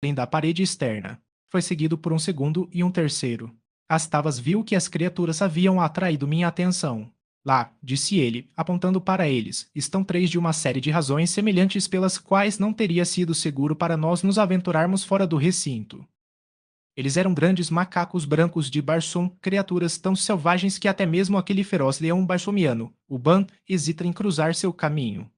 além da parede externa. Foi seguido por um segundo e um terceiro. Astavas viu que as criaturas haviam atraído minha atenção. Lá, disse ele, apontando para eles, estão três de uma série de razões semelhantes pelas quais não teria sido seguro para nós nos aventurarmos fora do recinto. Eles eram grandes macacos brancos de Barsoom, criaturas tão selvagens que até mesmo aquele feroz leão barsomiano, o Ban, hesita em cruzar seu caminho.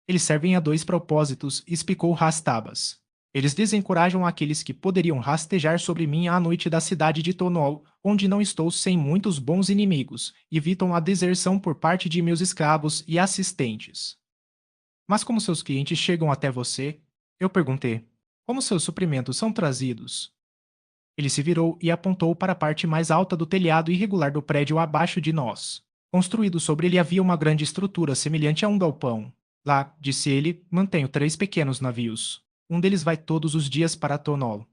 Eles servem a dois propósitos, explicou Rastabas. Eles desencorajam aqueles que poderiam rastejar sobre mim à noite da cidade de Tonol, onde não estou sem muitos bons inimigos, e evitam a deserção por parte de meus escravos e assistentes. Mas como seus clientes chegam até você? Eu perguntei. Como seus suprimentos são trazidos? Ele se virou e apontou para a parte mais alta do telhado irregular do prédio abaixo de nós. Construído sobre ele havia uma grande estrutura semelhante a um galpão. Lá, disse ele, mantenho três pequenos navios. Um deles vai todos os dias para Tonol.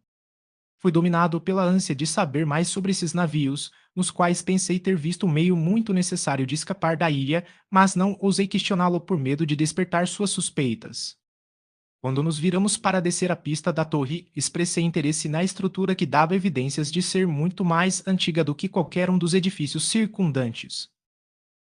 Fui dominado pela ânsia de saber mais sobre esses navios, nos quais pensei ter visto um meio muito necessário de escapar da ilha, mas não ousei questioná-lo por medo de despertar suas suspeitas. Quando nos viramos para descer a pista da torre, expressei interesse na estrutura que dava evidências de ser muito mais antiga do que qualquer um dos edifícios circundantes.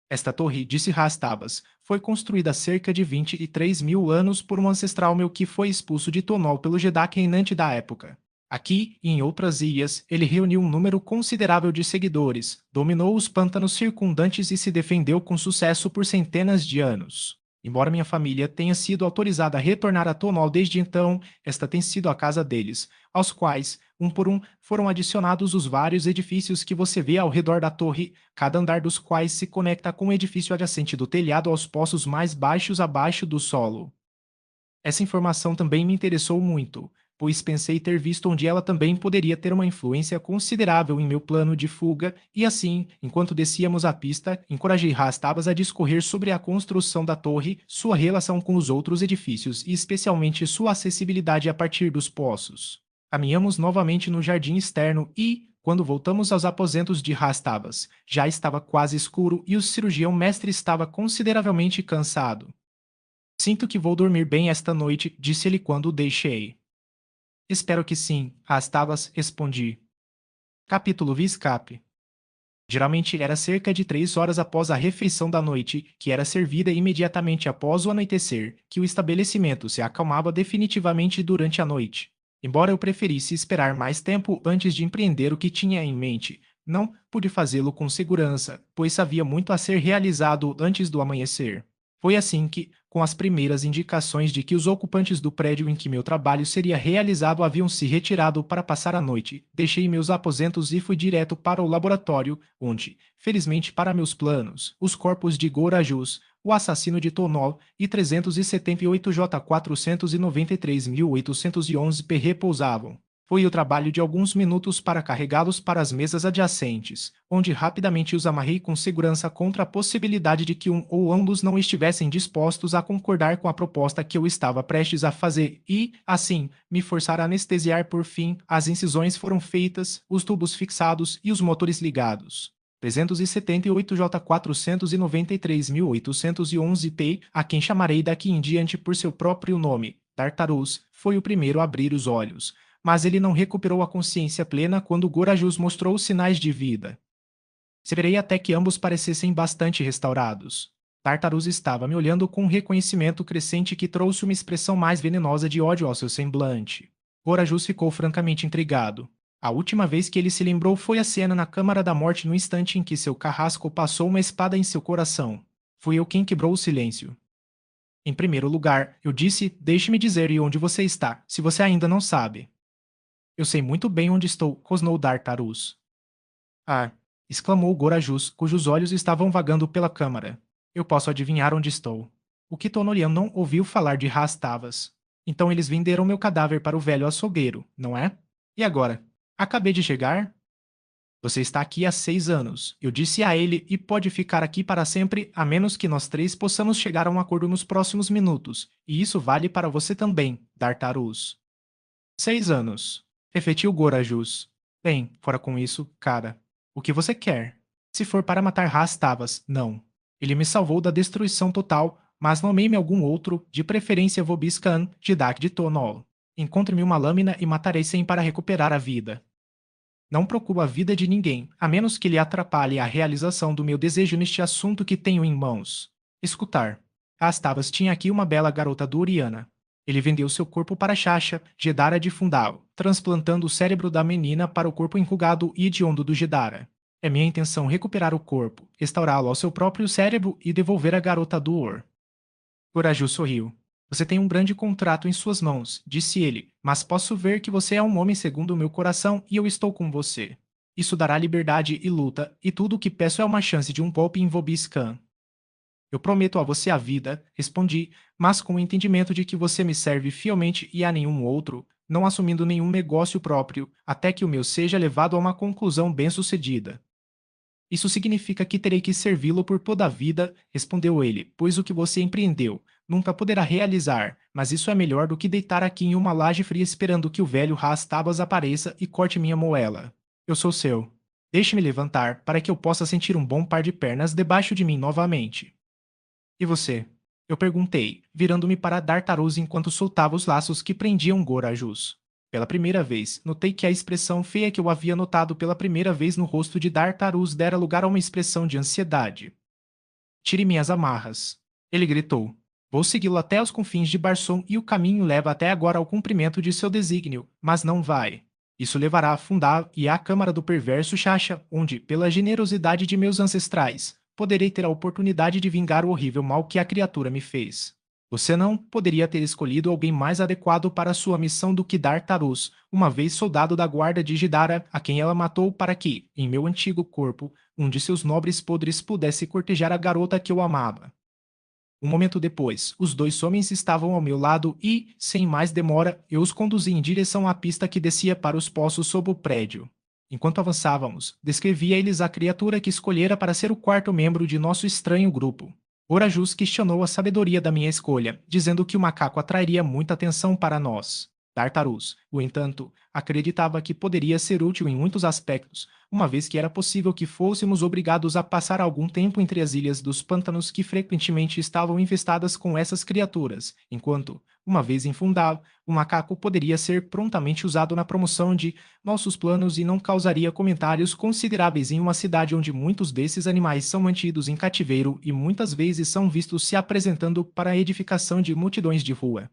Esta torre, disse Rastabas, foi construída há cerca de 23 mil anos por um ancestral meu que foi expulso de Tonol pelo Jeddak reinante da época. Aqui e em outras ilhas, ele reuniu um número considerável de seguidores, dominou os pântanos circundantes e se defendeu com sucesso por centenas de anos. Embora minha família tenha sido autorizada a retornar a Tonol desde então, esta tem sido a casa deles, aos quais, um por um, foram adicionados os vários edifícios que você vê ao redor da torre, cada andar dos quais se conecta com o edifício adjacente do telhado aos poços mais baixos abaixo do solo. Essa informação também me interessou muito, pois pensei ter visto onde ela também poderia ter uma influência considerável em meu plano de fuga, e assim, enquanto descíamos a pista, encorajei Rastabas a discorrer sobre a construção da torre, sua relação com os outros edifícios e especialmente sua acessibilidade a partir dos poços. Caminhamos novamente no jardim externo e, quando voltamos aos aposentos de Rastabas, já estava quase escuro e o cirurgião-mestre estava consideravelmente cansado. Sinto que vou dormir bem esta noite, disse ele quando o deixei. Espero que sim, Rastabas, respondi. Capítulo Vi Escape. Geralmente era cerca de 3 horas após a refeição da noite, que era servida imediatamente após o anoitecer, que o estabelecimento se acalmava definitivamente durante a noite. Embora eu preferisse esperar mais tempo antes de empreender o que tinha em mente, não pude fazê-lo com segurança, pois havia muito a ser realizado antes do amanhecer. Foi assim que, com as primeiras indicações de que os ocupantes do prédio em que meu trabalho seria realizado haviam se retirado para passar a noite, deixei meus aposentos e fui direto para o laboratório, onde, felizmente para meus planos, os corpos de Gorajus, o assassino de Tonol e 378J493.811 repousavam. Foi o trabalho de alguns minutos para carregá-los para as mesas adjacentes, onde rapidamente os amarrei com segurança contra a possibilidade de que um ou ambos não estivessem dispostos a concordar com a proposta que eu estava prestes a fazer e, assim, me forçar a anestesiar por fim. As incisões foram feitas, os tubos fixados e os motores ligados. 378J493.811 a quem chamarei daqui em diante por seu próprio nome, Tartarus, foi o primeiro a abrir os olhos, mas ele não recuperou a consciência plena quando Gorajus mostrou sinais de vida. Esperei até que ambos parecessem bastante restaurados. Tartarus estava me olhando com um reconhecimento crescente que trouxe uma expressão mais venenosa de ódio ao seu semblante. Gorajus ficou francamente intrigado. A última vez que ele se lembrou foi a cena na Câmara da Morte no instante em que seu carrasco passou uma espada em seu coração. Fui eu quem quebrou o silêncio. Em primeiro lugar, eu disse, deixe-me dizer onde você está, se você ainda não sabe. Eu sei muito bem onde estou, rosnou Tartarus. Ah! Exclamou Gorajus, cujos olhos estavam vagando pela câmara. Eu posso adivinhar onde estou. O Quitonolian não ouviu falar de Rastavas. Então eles venderam meu cadáver para o velho açougueiro, não é? E agora? Acabei de chegar? Você está aqui há 6 anos. Eu disse a ele e pode ficar aqui para sempre, a menos que nós três possamos chegar a um acordo nos próximos minutos. E isso vale para você também, Tartarus. 6 anos. Refletiu Gorajus. Bem, fora com isso, cara. O que você quer? Se for para matar Rastavas, não. Ele me salvou da destruição total, mas nomei-me algum outro, de preferência Vobiscan, Jeddak de Tonol. Encontre-me uma lâmina e matarei 100 para recuperar a vida. Não procuro a vida de ninguém, a menos que lhe atrapalhe a realização do meu desejo neste assunto que tenho em mãos. Escutar. Astavas tinha aqui uma bela garota duriana. Ele vendeu seu corpo para Shasha, Jedara de Fundal, transplantando o cérebro da menina para o corpo enrugado e hediondo do Jedara. É minha intenção recuperar o corpo, restaurá-lo ao seu próprio cérebro e devolver a garota do Or. Goraju sorriu. Você tem um grande contrato em suas mãos, disse ele, mas posso ver que você é um homem segundo o meu coração e eu estou com você. Isso dará liberdade e luta, e tudo o que peço é uma chance de um golpe em Vobis Khan. Eu prometo a você a vida, respondi, mas com o entendimento de que você me serve fielmente e a nenhum outro, não assumindo nenhum negócio próprio, até que o meu seja levado a uma conclusão bem-sucedida. Isso significa que terei que servi-lo por toda a vida, respondeu ele, pois o que você empreendeu nunca poderá realizar, mas isso é melhor do que deitar aqui em uma laje fria esperando que o velho Ras-Tabas apareça e corte minha moela. Eu sou seu. Deixe-me levantar para que eu possa sentir um bom par de pernas debaixo de mim novamente. E você? Eu perguntei, virando-me para Dartarus enquanto soltava os laços que prendiam Gorajus. Pela primeira vez, notei que a expressão feia que eu havia notado pela primeira vez no rosto de Dartarus dera lugar a uma expressão de ansiedade. Tire minhas amarras. Ele gritou. Vou segui-lo até os confins de Barson e o caminho leva até agora ao cumprimento de seu desígnio, mas não vai. Isso levará a Fundar e à Câmara do Perverso Xaxa, onde, pela generosidade de meus ancestrais, poderei ter a oportunidade de vingar o horrível mal que a criatura me fez. Você não poderia ter escolhido alguém mais adequado para sua missão do que Dartarus, uma vez soldado da guarda de Jidara, a quem ela matou para que, em meu antigo corpo, um de seus nobres podres pudesse cortejar a garota que eu amava. Um momento depois, os dois homens estavam ao meu lado e, sem mais demora, eu os conduzi em direção à pista que descia para os poços sob o prédio. Enquanto avançávamos, descrevi a eles a criatura que escolhera para ser o quarto membro de nosso estranho grupo. Orajus questionou a sabedoria da minha escolha, dizendo que o macaco atrairia muita atenção para nós. Tartarus, no entanto, acreditava que poderia ser útil em muitos aspectos, uma vez que era possível que fôssemos obrigados a passar algum tempo entre as ilhas dos pântanos que frequentemente estavam infestadas com essas criaturas, enquanto, uma vez em Fundal, o macaco poderia ser prontamente usado na promoção de nossos planos e não causaria comentários consideráveis em uma cidade onde muitos desses animais são mantidos em cativeiro e muitas vezes são vistos se apresentando para a edificação de multidões de rua.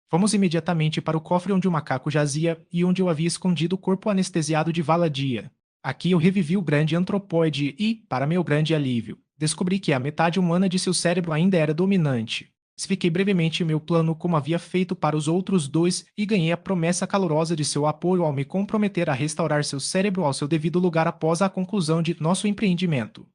Fomos imediatamente para o cofre onde o macaco jazia e onde eu havia escondido o corpo anestesiado de Valadia. Aqui eu revivi o grande antropóide e, para meu grande alívio, descobri que a metade humana de seu cérebro ainda era dominante. Expliquei brevemente meu plano como havia feito para os outros dois e ganhei a promessa calorosa de seu apoio ao me comprometer a restaurar seu cérebro ao seu devido lugar após a conclusão de nosso empreendimento.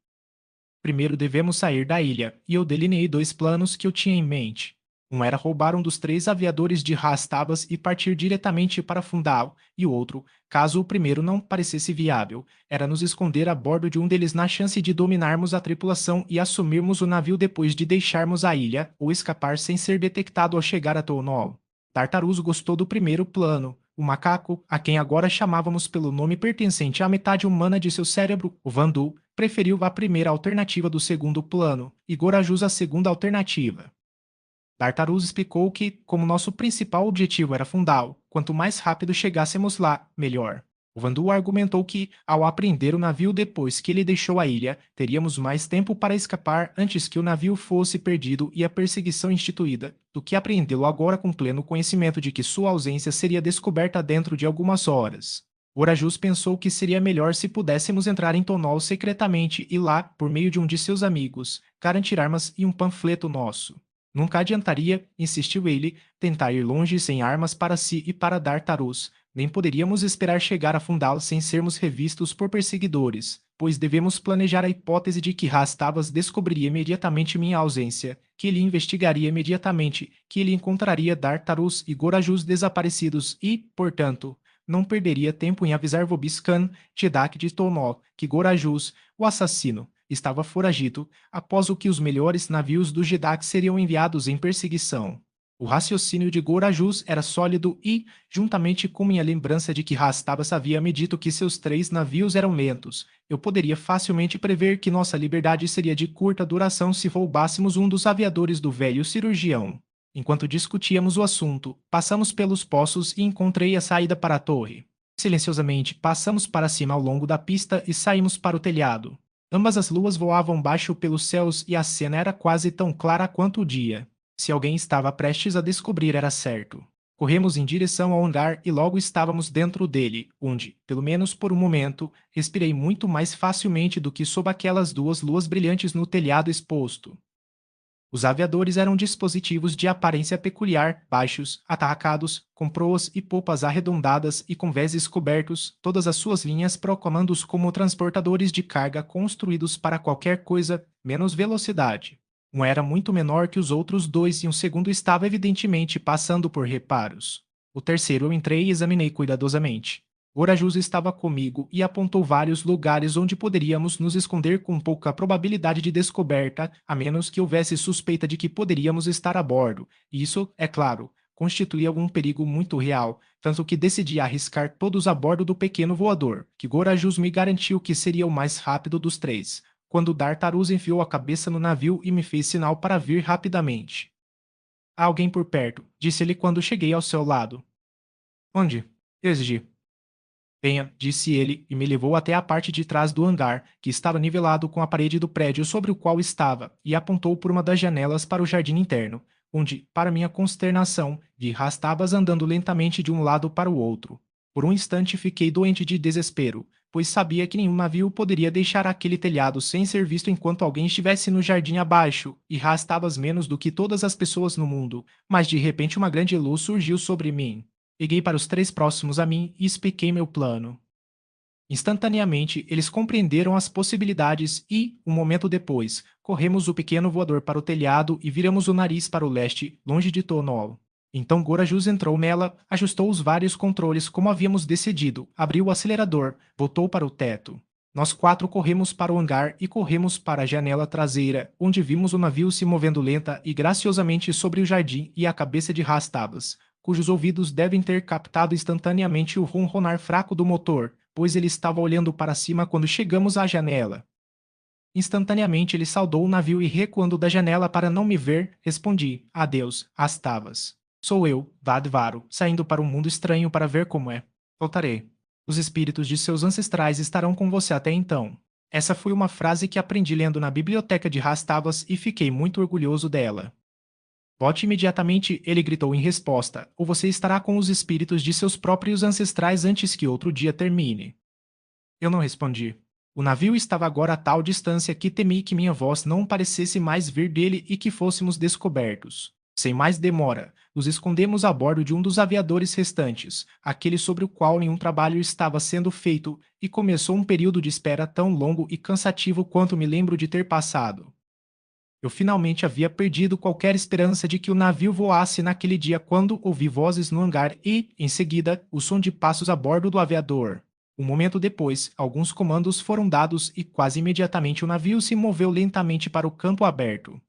Primeiro devemos sair da ilha, e eu delineei dois planos que eu tinha em mente. Um era roubar um dos 3 aviadores de Ras-Tabas e partir diretamente para Fundal, e o outro, caso o primeiro não parecesse viável, era nos esconder a bordo de um deles na chance de dominarmos a tripulação e assumirmos o navio depois de deixarmos a ilha, ou escapar sem ser detectado ao chegar a Tonol. Tartarus gostou do primeiro plano. O macaco, a quem agora chamávamos pelo nome pertencente à metade humana de seu cérebro, o Vandu, preferiu a primeira alternativa do segundo plano, e Gorajus a segunda alternativa. Tartarus explicou que, como nosso principal objetivo era Fundal, quanto mais rápido chegássemos lá, melhor. O Vandu argumentou que, ao apreender o navio depois que ele deixou a ilha, teríamos mais tempo para escapar antes que o navio fosse perdido e a perseguição instituída, do que apreendê-lo agora com pleno conhecimento de que sua ausência seria descoberta dentro de algumas horas. Orajus pensou que seria melhor se pudéssemos entrar em Tonol secretamente e lá, por meio de um de seus amigos, garantir armas e um panfleto nosso. Nunca adiantaria, insistiu ele, tentar ir longe sem armas para si e para Dartarus. Nem poderíamos esperar chegar a Fundal sem sermos revistos por perseguidores, pois devemos planejar a hipótese de que Ras-Tabas descobriria imediatamente minha ausência, que ele investigaria imediatamente, que ele encontraria Dartarus e Gorajus desaparecidos e, portanto, não perderia tempo em avisar Vobis Khan, Jeddak de Tonol, que Gorajus, o assassino, estava foragido, após o que os melhores navios do Jeddak seriam enviados em perseguição. O raciocínio de Gorajus era sólido e, juntamente com minha lembrança de que Ras-Tabas havia me dito que seus 3 navios eram lentos, eu poderia facilmente prever que nossa liberdade seria de curta duração se roubássemos um dos aviadores do velho cirurgião. Enquanto discutíamos o assunto, passamos pelos poços e encontrei a saída para a torre. Silenciosamente, passamos para cima ao longo da pista e saímos para o telhado. Ambas as luas voavam baixo pelos céus e a cena era quase tão clara quanto o dia. Se alguém estava prestes a descobrir, era certo. Corremos em direção ao hangar e logo estávamos dentro dele, onde, pelo menos por um momento, respirei muito mais facilmente do que sob aquelas duas luas brilhantes no telhado exposto. Os aviadores eram dispositivos de aparência peculiar, baixos, atarracados, com proas e polpas arredondadas e com vésis cobertos, todas as suas linhas proclamando-os como transportadores de carga construídos para qualquer coisa menos velocidade. Um era muito menor que os outros dois e um segundo estava evidentemente passando por reparos. O terceiro eu entrei e examinei cuidadosamente. Gorajus estava comigo e apontou vários lugares onde poderíamos nos esconder com pouca probabilidade de descoberta, a menos que houvesse suspeita de que poderíamos estar a bordo. Isso, é claro, constituía algum perigo muito real, tanto que decidi arriscar todos a bordo do pequeno voador, que Gorajus me garantiu que seria o mais rápido dos três, quando Dartarus enfiou a cabeça no navio e me fez sinal para vir rapidamente. Há alguém por perto, disse ele quando cheguei ao seu lado. Onde? Eu exigi. Venha, disse ele e me levou até a parte de trás do hangar, que estava nivelado com a parede do prédio sobre o qual estava, e apontou por uma das janelas para o jardim interno, onde, para minha consternação, vi Rastabas andando lentamente de um lado para o outro. Por um instante fiquei doente de desespero, pois sabia que nenhum navio poderia deixar aquele telhado sem ser visto enquanto alguém estivesse no jardim abaixo, e Rastabas menos do que todas as pessoas no mundo, mas de repente uma grande luz surgiu sobre mim. Liguei para os três próximos a mim e expliquei meu plano. Instantaneamente, eles compreenderam as possibilidades e, um momento depois, corremos o pequeno voador para o telhado e viramos o nariz para o leste, longe de Tonol. Então Gorajus entrou nela, ajustou os vários controles como havíamos decidido, abriu o acelerador, voltou para o teto. Nós quatro corremos para o hangar e corremos para a janela traseira, onde vimos o navio se movendo lenta e graciosamente sobre o jardim e a cabeça de Rastabas, cujos ouvidos devem ter captado instantaneamente o ronronar fraco do motor, pois ele estava olhando para cima quando chegamos à janela. Instantaneamente ele saudou o navio e, recuando da janela para não me ver, respondi: Adeus, Astavas. Sou eu, Vadvaro, saindo para um mundo estranho para ver como é. Voltarei. Os espíritos de seus ancestrais estarão com você até então. Essa foi uma frase que aprendi lendo na biblioteca de Rastavas e fiquei muito orgulhoso dela. Volte imediatamente, ele gritou em resposta, ou você estará com os espíritos de seus próprios ancestrais antes que outro dia termine. Eu não respondi. O navio estava agora a tal distância que temi que minha voz não parecesse mais vir dele e que fôssemos descobertos. Sem mais demora, nos escondemos a bordo de um dos aviadores restantes, aquele sobre o qual nenhum trabalho estava sendo feito, e começou um período de espera tão longo e cansativo quanto me lembro de ter passado. Eu finalmente havia perdido qualquer esperança de que o navio voasse naquele dia quando ouvi vozes no hangar e, em seguida, o som de passos a bordo do aviador. Um momento depois, alguns comandos foram dados e quase imediatamente o navio se moveu lentamente para o campo aberto.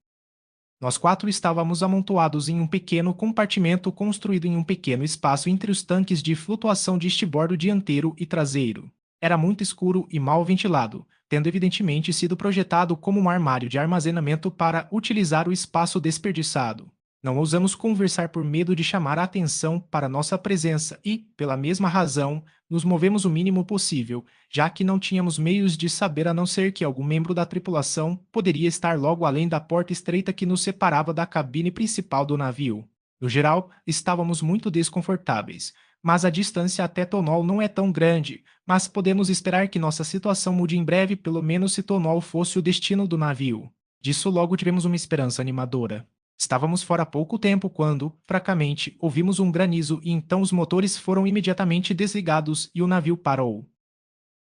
Nós quatro estávamos amontoados em um pequeno compartimento construído em um pequeno espaço entre os tanques de flutuação de estibordo dianteiro e traseiro. Era muito escuro e mal ventilado, tendo evidentemente sido projetado como um armário de armazenamento para utilizar o espaço desperdiçado. Não ousamos conversar por medo de chamar a atenção para nossa presença e, pela mesma razão, nos movemos o mínimo possível, já que não tínhamos meios de saber a não ser que algum membro da tripulação poderia estar logo além da porta estreita que nos separava da cabine principal do navio. No geral, estávamos muito desconfortáveis, mas a distância até Tonol não é tão grande, mas podemos esperar que nossa situação mude em breve, pelo menos se Tonol fosse o destino do navio. Disso logo tivemos uma esperança animadora. Estávamos fora há pouco tempo quando, fracamente, ouvimos um granizo e então os motores foram imediatamente desligados e o navio parou.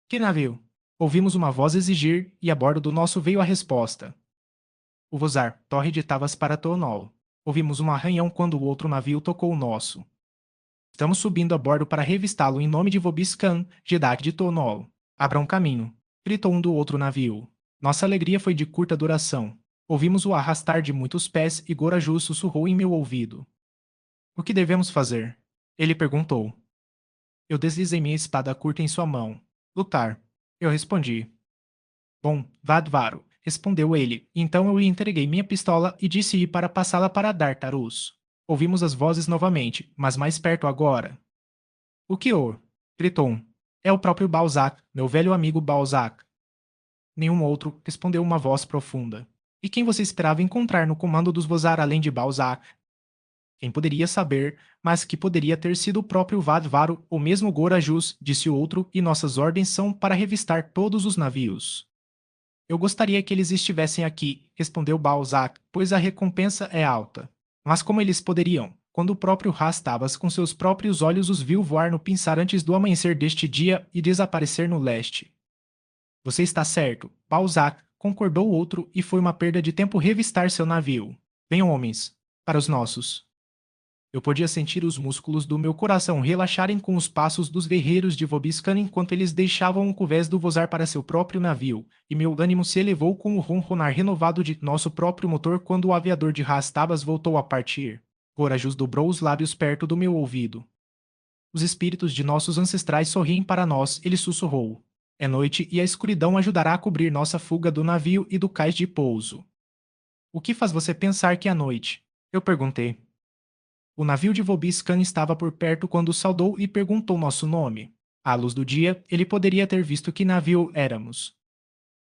Que navio? Ouvimos uma voz exigir e a bordo do nosso veio a resposta. O Vozar, Torre de Tavas para Tonol. Ouvimos um arranhão quando o outro navio tocou o nosso. Estamos subindo a bordo para revistá-lo em nome de Vobiscan, Jedak de Tonol. Abra um caminho, gritou um do outro navio. Nossa alegria foi de curta duração. Ouvimos o arrastar de muitos pés e Goraju sussurrou em meu ouvido. O que devemos fazer? Ele perguntou. Eu deslizei minha espada curta em sua mão. Lutar. Eu respondi. Bom, Vadvaro, respondeu ele. Então eu lhe entreguei minha pistola e disse ir para passá-la para Dartarus. Ouvimos as vozes novamente, mas mais perto agora. O que houve? Gritou um. É o próprio Balzac, meu velho amigo Balzac. Nenhum outro, respondeu uma voz profunda. E quem você esperava encontrar no comando dos Vosar além de Balzac? Quem poderia saber, mas que poderia ter sido o próprio Vadvaro ou mesmo Gorajus, disse o outro, e nossas ordens são para revistar todos os navios. Eu gostaria que eles estivessem aqui, respondeu Balzac, pois a recompensa é alta. Mas como eles poderiam, quando o próprio Rastabas com seus próprios olhos os viu voar no pinsar antes do amanhecer deste dia e desaparecer no leste? Você está certo, Balzac, concordou o outro, e foi uma perda de tempo revistar seu navio. Venham, homens, para os nossos. Eu podia sentir os músculos do meu coração relaxarem com os passos dos guerreiros de Vobiscan enquanto eles deixavam o covés do Vozar para seu próprio navio, e meu ânimo se elevou com o ronronar renovado de nosso próprio motor quando o aviador de Rastabas voltou a partir. Gorajus dobrou os lábios perto do meu ouvido. Os espíritos de nossos ancestrais sorriem para nós, ele sussurrou. É noite e a escuridão ajudará a cobrir nossa fuga do navio e do cais de pouso. O que faz você pensar que é noite? Eu perguntei. O navio de Vobiscan estava por perto quando saudou e perguntou nosso nome. À luz do dia, ele poderia ter visto que navio éramos.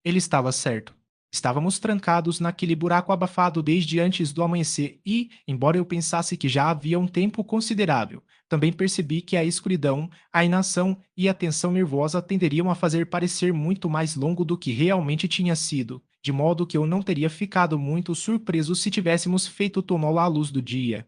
Ele estava certo. Estávamos trancados naquele buraco abafado desde antes do amanhecer e, embora eu pensasse que já havia um tempo considerável, também percebi que a escuridão, a inação e a tensão nervosa tenderiam a fazer parecer muito mais longo do que realmente tinha sido, de modo que eu não teria ficado muito surpreso se tivéssemos feito o túnel à luz do dia.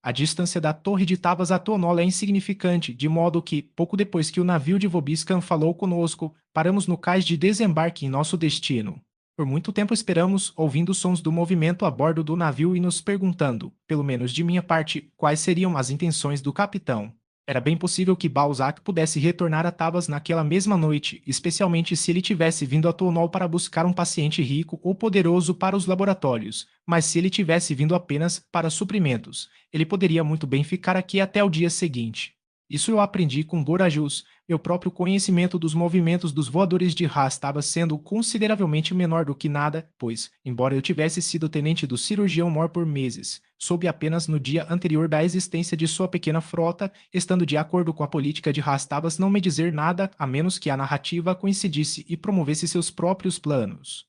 A distância da torre de Tavas a Tonola é insignificante, de modo que, pouco depois que o navio de Vobiscan falou conosco, paramos no cais de desembarque em nosso destino. Por muito tempo esperamos, ouvindo os sons do movimento a bordo do navio e nos perguntando, pelo menos de minha parte, quais seriam as intenções do capitão. Era bem possível que Balzac pudesse retornar a Tavas naquela mesma noite, especialmente se ele tivesse vindo a Tonol para buscar um paciente rico ou poderoso para os laboratórios, mas se ele tivesse vindo apenas para suprimentos, ele poderia muito bem ficar aqui até o dia seguinte. Isso eu aprendi com Gorajus. Meu próprio conhecimento dos movimentos dos voadores de Ra estava sendo consideravelmente menor do que nada, pois, embora eu tivesse sido tenente do cirurgião Mor por meses, soube apenas no dia anterior da existência de sua pequena frota, estando de acordo com a política de Rastabas não me dizer nada a menos que a narrativa coincidisse e promovesse seus próprios planos.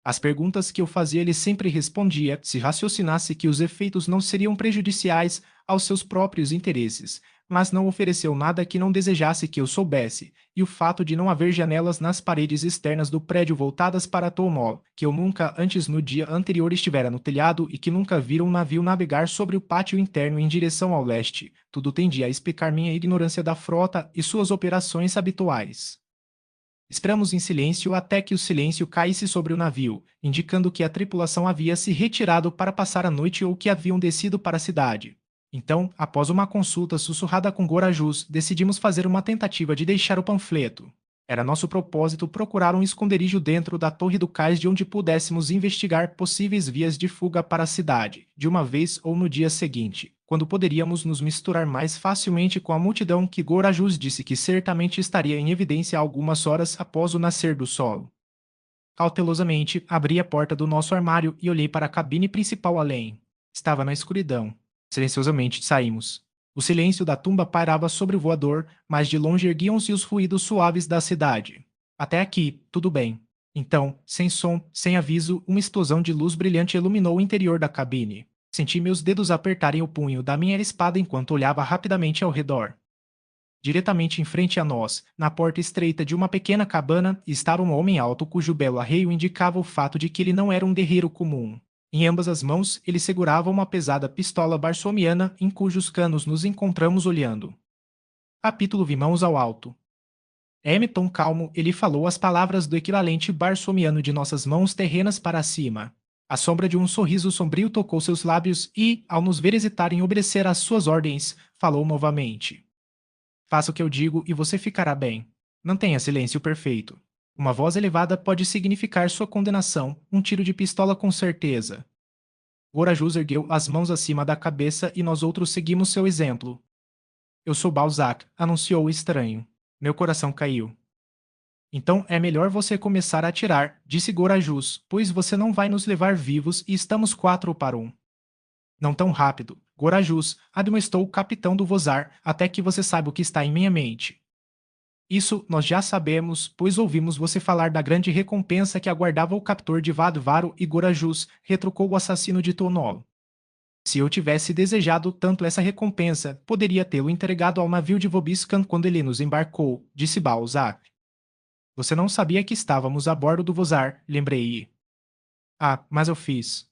As perguntas que eu fazia ele sempre respondia, se raciocinasse que os efeitos não seriam prejudiciais aos seus próprios interesses, mas não ofereceu nada que não desejasse que eu soubesse, e o fato de não haver janelas nas paredes externas do prédio voltadas para Tonol, que eu nunca antes no dia anterior estivera no telhado e que nunca vira um navio navegar sobre o pátio interno em direção ao leste, tudo tendia a explicar minha ignorância da frota e suas operações habituais. Esperamos em silêncio até que o silêncio caísse sobre o navio, indicando que a tripulação havia se retirado para passar a noite ou que haviam descido para a cidade. Então, após uma consulta sussurrada com Gorajus, decidimos fazer uma tentativa de deixar o panfleto. Era nosso propósito procurar um esconderijo dentro da torre do cais de onde pudéssemos investigar possíveis vias de fuga para a cidade, de uma vez ou no dia seguinte, quando poderíamos nos misturar mais facilmente com a multidão que Gorajus disse que certamente estaria em evidência algumas horas após o nascer do sol. Cautelosamente, abri a porta do nosso armário e olhei para a cabine principal além. Estava na escuridão. Silenciosamente saímos. O silêncio da tumba pairava sobre o voador, mas de longe erguiam-se os ruídos suaves da cidade. Até aqui, tudo bem. Então, sem som, sem aviso, uma explosão de luz brilhante iluminou o interior da cabine. Senti meus dedos apertarem o punho da minha espada enquanto olhava rapidamente ao redor. Diretamente em frente a nós, na porta estreita de uma pequena cabana, estava um homem alto cujo belo arreio indicava o fato de que ele não era um guerreiro comum. Em ambas as mãos, ele segurava uma pesada pistola barsomiana em cujos canos nos encontramos olhando. Capítulo Vimãos ao alto. Em tom calmo, ele falou as palavras do equivalente barsomiano de nossas mãos terrenas para cima. A sombra de um sorriso sombrio tocou seus lábios e, ao nos ver hesitar em obedecer às suas ordens, falou novamente. Faça o que eu digo e você ficará bem. Mantenha silêncio perfeito. Uma voz elevada pode significar sua condenação, um tiro de pistola com certeza. Gorajus ergueu as mãos acima da cabeça e nós outros seguimos seu exemplo. Eu sou Balzac, anunciou o estranho. Meu coração caiu. Então é melhor você começar a atirar, disse Gorajus, pois você não vai nos levar vivos e estamos 4 para 1. Não tão rápido. Gorajus, admoestou o capitão do Vozar, até que você saiba o que está em minha mente. Isso nós já sabemos, pois ouvimos você falar da grande recompensa que aguardava o captor de Vadvaro e Gorajus, retrucou o assassino de Tonol. Se eu tivesse desejado tanto essa recompensa, poderia tê-lo entregado ao navio de Vobiscan quando ele nos embarcou, disse Balzac. Você não sabia que estávamos a bordo do Vozar, lembrei. Ah, mas eu fiz.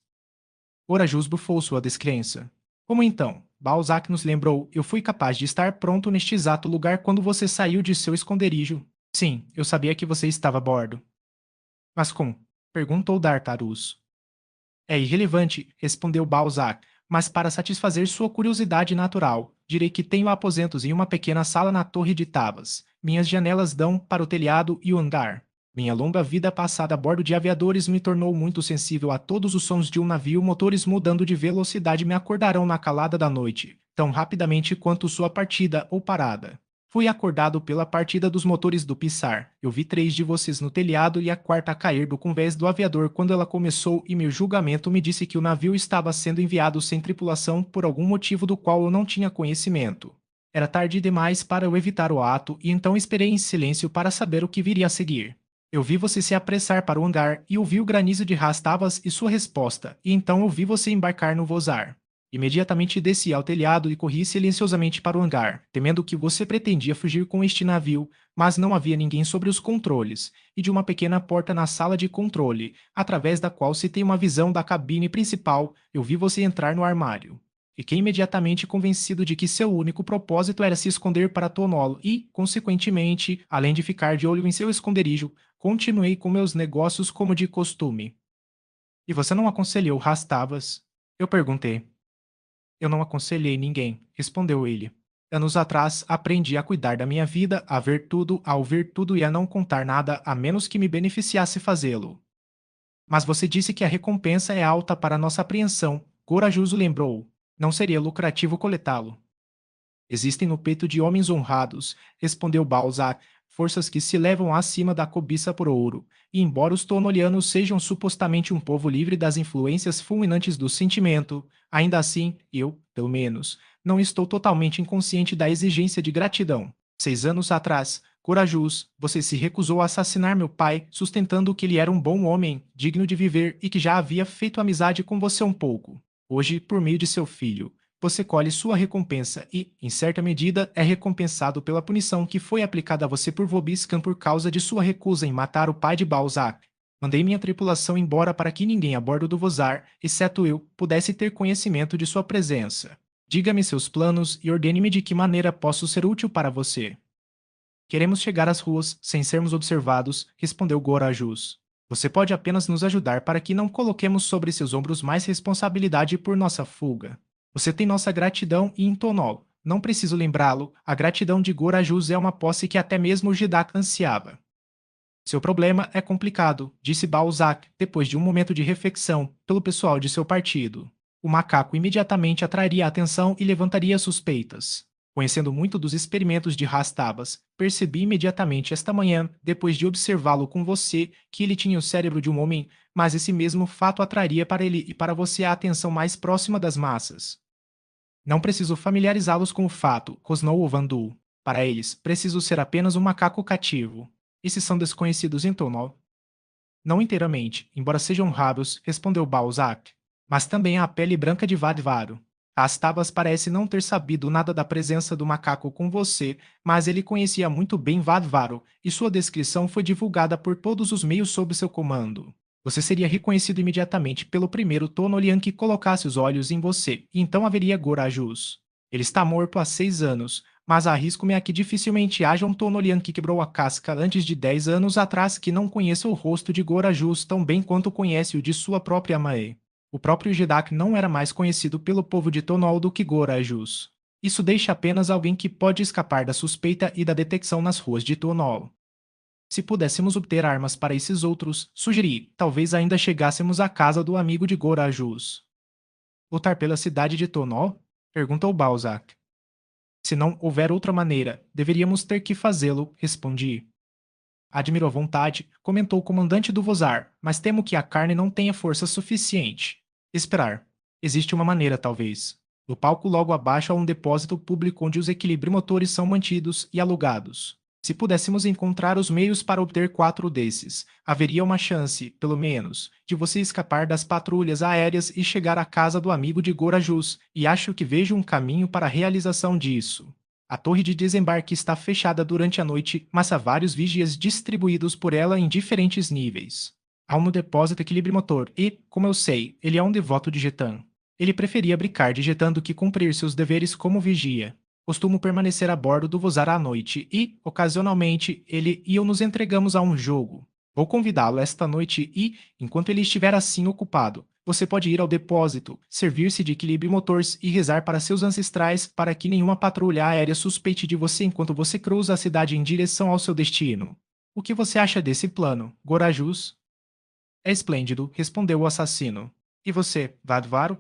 Gorajus bufou sua descrença. Como então? Balzac nos lembrou, eu fui capaz de estar pronto neste exato lugar quando você saiu de seu esconderijo. Sim, eu sabia que você estava a bordo. Mas como? Perguntou D'Artarus. É irrelevante, respondeu Balzac, mas para satisfazer sua curiosidade natural, direi que tenho aposentos em uma pequena sala na Torre de Tavas. Minhas janelas dão para o telhado e o hangar. Minha longa vida passada a bordo de aviadores me tornou muito sensível a todos os sons de um navio. Motores mudando de velocidade me acordarão na calada da noite, tão rapidamente quanto sua partida ou parada. Fui acordado pela partida dos motores do Pissar. Eu vi 3 de vocês no telhado e a quarta a cair do convés do aviador quando ela começou e meu julgamento me disse que o navio estava sendo enviado sem tripulação por algum motivo do qual eu não tinha conhecimento. Era tarde demais para eu evitar o ato e então esperei em silêncio para saber o que viria a seguir. Eu vi você se apressar para o hangar e ouvi o granizo de Rastavas e sua resposta, e então eu vi você embarcar no Vozar. Imediatamente desci ao telhado e corri silenciosamente para o hangar, temendo que você pretendia fugir com este navio, mas não havia ninguém sobre os controles, e de uma pequena porta na sala de controle, através da qual se tem uma visão da cabine principal, eu vi você entrar no armário. Fiquei imediatamente convencido de que seu único propósito era se esconder para Tonolo e, consequentemente, além de ficar de olho em seu esconderijo, continuei com meus negócios como de costume. E você não aconselhou Rastavas? Eu perguntei. Eu não aconselhei ninguém, respondeu ele. Anos atrás, aprendi a cuidar da minha vida, a ver tudo, a ouvir tudo e a não contar nada a menos que me beneficiasse fazê-lo. Mas você disse que a recompensa é alta para nossa apreensão, Corajoso lembrou. Não seria lucrativo coletá-lo. Existem no peito de homens honrados, respondeu Balzac, forças que se levam acima da cobiça por ouro, e embora os tonolianos sejam supostamente um povo livre das influências fulminantes do sentimento, ainda assim, eu, pelo menos, não estou totalmente inconsciente da exigência de gratidão. 6 anos atrás, Corajus, você se recusou a assassinar meu pai, sustentando que ele era um bom homem, digno de viver e que já havia feito amizade com você um pouco. Hoje, por meio de seu filho, você colhe sua recompensa e, em certa medida, é recompensado pela punição que foi aplicada a você por Vobiscan por causa de sua recusa em matar o pai de Balzac. Mandei minha tripulação embora para que ninguém a bordo do Vozar, exceto eu, pudesse ter conhecimento de sua presença. Diga-me seus planos e ordene-me de que maneira posso ser útil para você. Queremos chegar às ruas sem sermos observados, respondeu Gorajus. Você pode apenas nos ajudar para que não coloquemos sobre seus ombros mais responsabilidade por nossa fuga. Você tem nossa gratidão e Intonol. Não preciso lembrá-lo, a gratidão de Gorajus é uma posse que até mesmo o Jidak ansiava. Seu problema é complicado, disse Balzac, depois de um momento de reflexão, pelo pessoal de seu partido. O macaco imediatamente atrairia a atenção e levantaria suspeitas. Conhecendo muito dos experimentos de Rastabas, percebi imediatamente esta manhã, depois de observá-lo com você, que ele tinha o cérebro de um homem, mas esse mesmo fato atrairia para ele e para você a atenção mais próxima das massas. Não preciso familiarizá-los com o fato, rosnou o Vandu. Para eles, preciso ser apenas um macaco cativo. Esses são desconhecidos em Tonol. Não inteiramente, embora sejam raros, respondeu Balzac. Mas também há a pele branca de Vadvaro. As Tabas parece não ter sabido nada da presença do macaco com você, mas ele conhecia muito bem Vadvaro, e sua descrição foi divulgada por todos os meios sob seu comando. Você seria reconhecido imediatamente pelo primeiro Tonolian que colocasse os olhos em você, e então haveria Gorajus. Ele está morto há 6 anos, mas arrisco-me a que dificilmente haja um Tonolian que quebrou a casca antes de 10 anos atrás que não conheça o rosto de Gorajus tão bem quanto conhece o de sua própria mãe. O próprio Jedak não era mais conhecido pelo povo de Tonol do que Gorajus. Isso deixa apenas alguém que pode escapar da suspeita e da detecção nas ruas de Tonol. Se pudéssemos obter armas para esses outros, sugeri, talvez ainda chegássemos à casa do amigo de Gorajus. Lutar pela cidade de Tonol? Perguntou Balzac. Se não houver outra maneira, deveríamos ter que fazê-lo, respondi. Admiro a vontade, comentou o comandante do Vozar, mas temo que a carne não tenha força suficiente. Esperar. Existe uma maneira, talvez. No palco logo abaixo há um depósito público onde os equilibrimotores são mantidos e alugados. Se pudéssemos encontrar os meios para obter 4 desses, haveria uma chance, pelo menos, de você escapar das patrulhas aéreas e chegar à casa do amigo de Gorajus, e acho que vejo um caminho para a realização disso. A torre de desembarque está fechada durante a noite, mas há vários vigias distribuídos por ela em diferentes níveis. Há um depósito equilibrio-motor e, como eu sei, ele é um devoto de Getan. Ele preferia brincar de Getan do que cumprir seus deveres como vigia. Costumo permanecer a bordo do Vozar à noite e, ocasionalmente, ele e eu nos entregamos a um jogo. Vou convidá-lo esta noite e, enquanto ele estiver assim ocupado, você pode ir ao depósito, servir-se de equilíbrio motores e rezar para seus ancestrais para que nenhuma patrulha aérea suspeite de você enquanto você cruza a cidade em direção ao seu destino. O que você acha desse plano, Gorajus? É esplêndido, respondeu o assassino. E você, Vadvaro?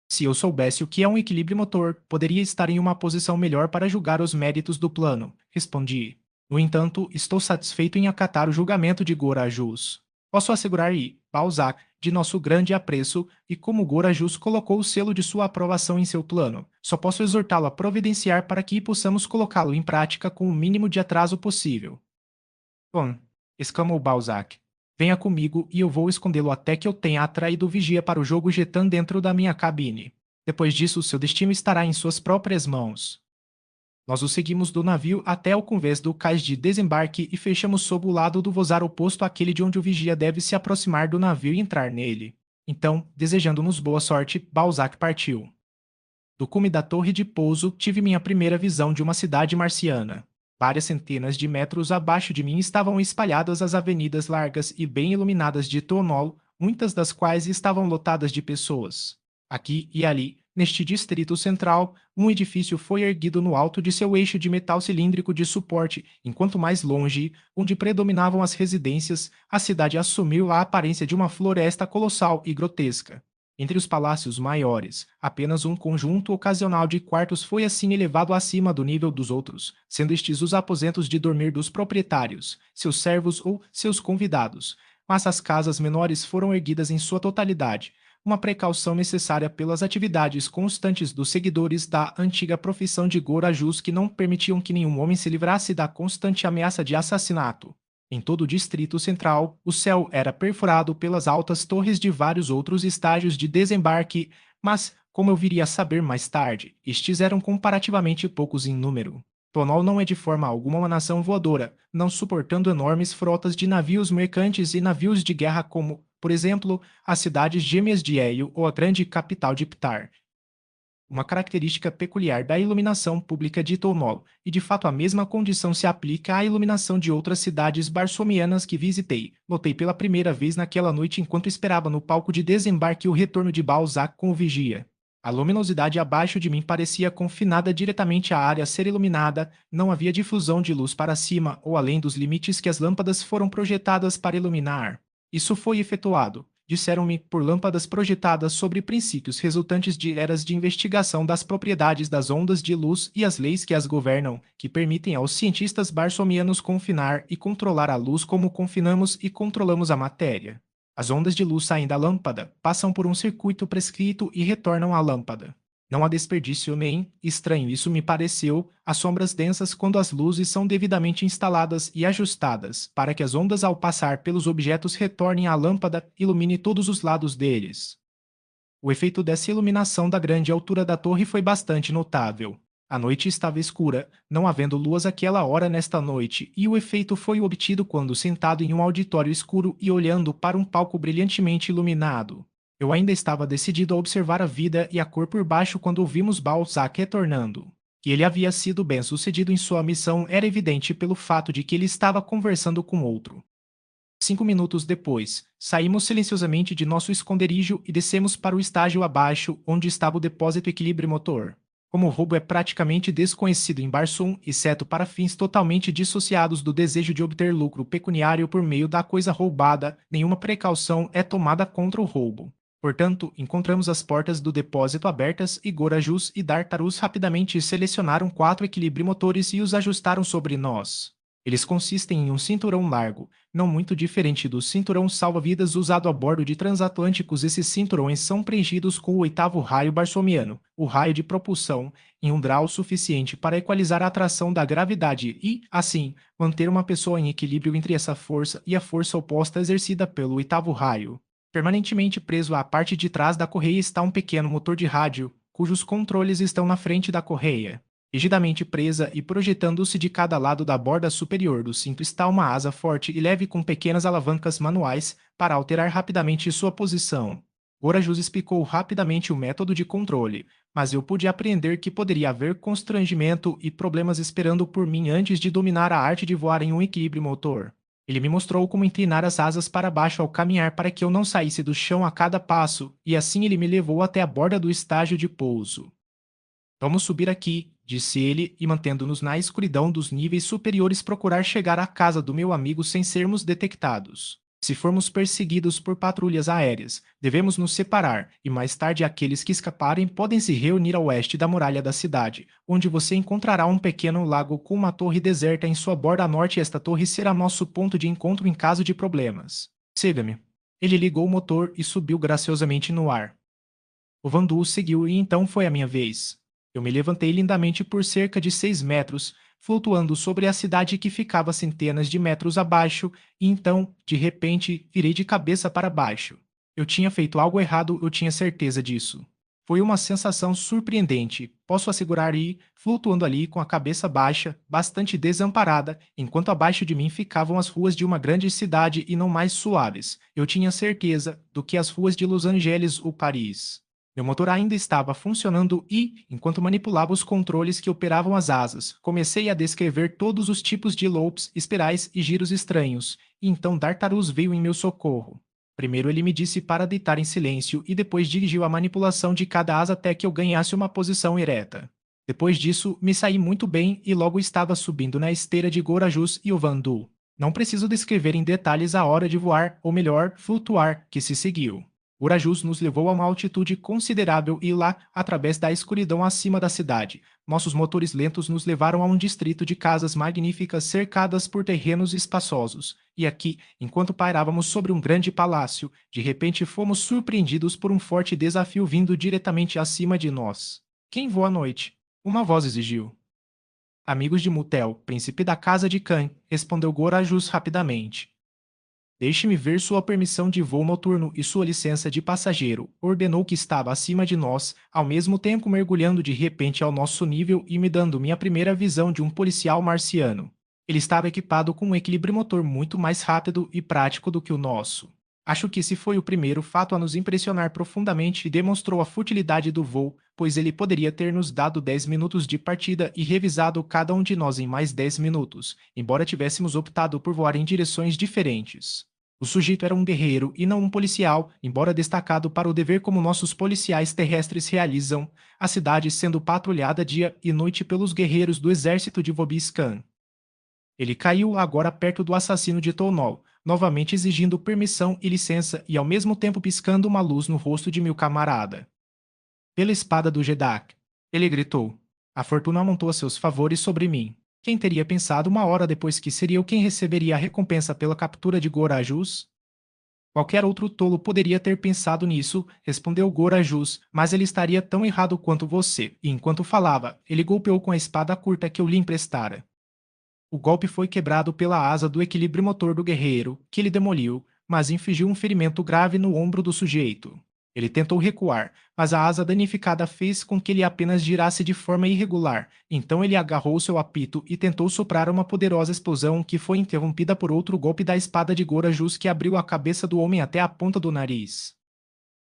Se eu soubesse o que é um equilíbrio motor, poderia estar em uma posição melhor para julgar os méritos do plano, respondi. No entanto, estou satisfeito em acatar o julgamento de Gorajus. Posso assegurar Balzac, de nosso grande apreço, e como Gorajus colocou o selo de sua aprovação em seu plano, só posso exortá-lo a providenciar para que possamos colocá-lo em prática com o mínimo de atraso possível. Bom, exclamou Balzac. Venha comigo e eu vou escondê-lo até que eu tenha atraído o vigia para o jogo Getan dentro da minha cabine. Depois disso, seu destino estará em suas próprias mãos. Nós o seguimos do navio até o convés do cais de desembarque e fechamos sob o lado do vozar oposto àquele de onde o vigia deve se aproximar do navio e entrar nele. Então, desejando-nos boa sorte, Balzac partiu. Do cume da torre de pouso, tive minha primeira visão de uma cidade marciana. Várias centenas de metros abaixo de mim estavam espalhadas as avenidas largas e bem iluminadas de Tonol, muitas das quais estavam lotadas de pessoas. Aqui e ali, neste distrito central, um edifício foi erguido no alto de seu eixo de metal cilíndrico de suporte, enquanto mais longe, onde predominavam as residências, a cidade assumiu a aparência de uma floresta colossal e grotesca. Entre os palácios maiores, apenas um conjunto ocasional de quartos foi assim elevado acima do nível dos outros, sendo estes os aposentos de dormir dos proprietários, seus servos ou seus convidados. Mas as casas menores foram erguidas em sua totalidade, uma precaução necessária pelas atividades constantes dos seguidores da antiga profissão de Gorajus que não permitiam que nenhum homem se livrasse da constante ameaça de assassinato. Em todo o distrito central, o céu era perfurado pelas altas torres de vários outros estágios de desembarque, mas, como eu viria a saber mais tarde, estes eram comparativamente poucos em número. Tonol não é de forma alguma uma nação voadora, não suportando enormes frotas de navios mercantes e navios de guerra como, por exemplo, as cidades gêmeas de Eio ou a grande capital de Ptar. Uma característica peculiar da iluminação pública de Tonol, e de fato a mesma condição se aplica à iluminação de outras cidades barsomianas que visitei. Notei pela primeira vez naquela noite enquanto esperava no palco de desembarque o retorno de Balzac com o vigia. A luminosidade abaixo de mim parecia confinada diretamente à área a ser iluminada, não havia difusão de luz para cima ou além dos limites que as lâmpadas foram projetadas para iluminar. Isso foi efetuado, disseram-me, por lâmpadas projetadas sobre princípios resultantes de eras de investigação das propriedades das ondas de luz e as leis que as governam, que permitem aos cientistas barsomianos confinar e controlar a luz como confinamos e controlamos a matéria. As ondas de luz saem da lâmpada, passam por um circuito prescrito e retornam à lâmpada. Não há desperdício nem, estranho isso me pareceu, as sombras densas quando as luzes são devidamente instaladas e ajustadas, para que as ondas ao passar pelos objetos retornem à lâmpada e ilumine todos os lados deles. O efeito dessa iluminação da grande altura da torre foi bastante notável. A noite estava escura, não havendo luas àquela hora nesta noite, e o efeito foi obtido quando, sentado em um auditório escuro e olhando para um palco brilhantemente iluminado, eu ainda estava decidido a observar a vida e a cor por baixo quando ouvimos Balzac retornando. Que ele havia sido bem-sucedido em sua missão era evidente pelo fato de que ele estava conversando com outro. 5 minutos depois, saímos silenciosamente de nosso esconderijo e descemos para o estágio abaixo, onde estava o depósito equilíbrio motor. Como o roubo é praticamente desconhecido em Barsum, exceto para fins totalmente dissociados do desejo de obter lucro pecuniário por meio da coisa roubada, nenhuma precaução é tomada contra o roubo. Portanto, encontramos as portas do depósito abertas e Gorajus e Dartarus rapidamente selecionaram 4 equilibriomotores e os ajustaram sobre nós. Eles consistem em um cinturão largo, não muito diferente do cinturão salva-vidas usado a bordo de transatlânticos. Esses cinturões são preenchidos com o oitavo raio barsoomiano, o raio de propulsão, em um grau suficiente para equalizar a atração da gravidade e, assim, manter uma pessoa em equilíbrio entre essa força e a força oposta exercida pelo oitavo raio. Permanentemente preso à parte de trás da correia está um pequeno motor de rádio, cujos controles estão na frente da correia. Rigidamente presa e projetando-se de cada lado da borda superior do cinto está uma asa forte e leve com pequenas alavancas manuais para alterar rapidamente sua posição. Gorajus explicou rapidamente o método de controle, mas eu pude apreender que poderia haver constrangimento e problemas esperando por mim antes de dominar a arte de voar em um equilíbrio motor. Ele me mostrou como inclinar as asas para baixo ao caminhar para que eu não saísse do chão a cada passo, e assim ele me levou até a borda do estágio de pouso. Vamos subir aqui, disse ele, e mantendo-nos na escuridão dos níveis superiores procurar chegar à casa do meu amigo sem sermos detectados. Se formos perseguidos por patrulhas aéreas, devemos nos separar, e mais tarde aqueles que escaparem podem se reunir a oeste da muralha da cidade, onde você encontrará um pequeno lago com uma torre deserta em sua borda norte e esta torre será nosso ponto de encontro em caso de problemas. Siga-me. Ele ligou o motor e subiu graciosamente no ar. O Vandu seguiu e então foi a minha vez. Eu me levantei lindamente por cerca de 6 metros, flutuando sobre a cidade que ficava centenas de metros abaixo, e então, de repente, virei de cabeça para baixo. Eu tinha feito algo errado, eu tinha certeza disso. Foi uma sensação surpreendente, posso assegurar, e, flutuando ali com a cabeça baixa, bastante desamparada, enquanto abaixo de mim ficavam as ruas de uma grande cidade e não mais suaves, eu tinha certeza do que as ruas de Los Angeles ou Paris. Meu motor ainda estava funcionando e, enquanto manipulava os controles que operavam as asas, comecei a descrever todos os tipos de loops, espirais e giros estranhos, e então Dartarus veio em meu socorro. Primeiro ele me disse para deitar em silêncio e depois dirigiu a manipulação de cada asa até que eu ganhasse uma posição ereta. Depois disso, me saí muito bem e logo estava subindo na esteira de Gorajus e o Vandu. Não preciso descrever em detalhes a hora de voar, ou melhor, flutuar, que se seguiu. Urajus nos levou a uma altitude considerável e lá, através da escuridão acima da cidade, nossos motores lentos nos levaram a um distrito de casas magníficas cercadas por terrenos espaçosos. E aqui, enquanto pairávamos sobre um grande palácio, de repente fomos surpreendidos por um forte desafio vindo diretamente acima de nós. Quem voa à noite? Uma voz exigiu. Amigos de Mutel, príncipe da casa de Khan, respondeu Gorajus rapidamente. Deixe-me ver sua permissão de voo noturno e sua licença de passageiro, ordenou que estava acima de nós, ao mesmo tempo mergulhando de repente ao nosso nível e me dando minha primeira visão de um policial marciano. Ele estava equipado com um equilíbrio motor muito mais rápido e prático do que o nosso. Acho que esse foi o primeiro fato a nos impressionar profundamente e demonstrou a futilidade do voo, pois ele poderia ter nos dado 10 minutos de partida e revisado cada um de nós em mais 10 minutos, embora tivéssemos optado por voar em direções diferentes. O sujeito era um guerreiro e não um policial, embora destacado para o dever como nossos policiais terrestres realizam, a cidade sendo patrulhada dia e noite pelos guerreiros do exército de Vobis Khan. Ele caiu agora perto do assassino de Townol, novamente exigindo permissão e licença e ao mesmo tempo piscando uma luz no rosto de meu camarada. Pela espada do Jedak, ele gritou. A fortuna amontou seus favores sobre mim. Quem teria pensado uma hora depois que seria eu quem receberia a recompensa pela captura de Gorajus? Qualquer outro tolo poderia ter pensado nisso, respondeu Gorajus, mas ele estaria tão errado quanto você, e enquanto falava, ele golpeou com a espada curta que eu lhe emprestara. O golpe foi quebrado pela asa do equilíbrio motor do guerreiro, que ele demoliu, mas infligiu um ferimento grave no ombro do sujeito. Ele tentou recuar, mas a asa danificada fez com que ele apenas girasse de forma irregular. Então ele agarrou seu apito e tentou soprar uma poderosa explosão que foi interrompida por outro golpe da espada de Gorajus que abriu a cabeça do homem até a ponta do nariz.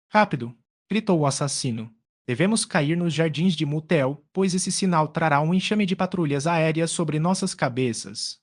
Rápido! Gritou o assassino. Devemos cair nos jardins de Mutel, pois esse sinal trará um enxame de patrulhas aéreas sobre nossas cabeças.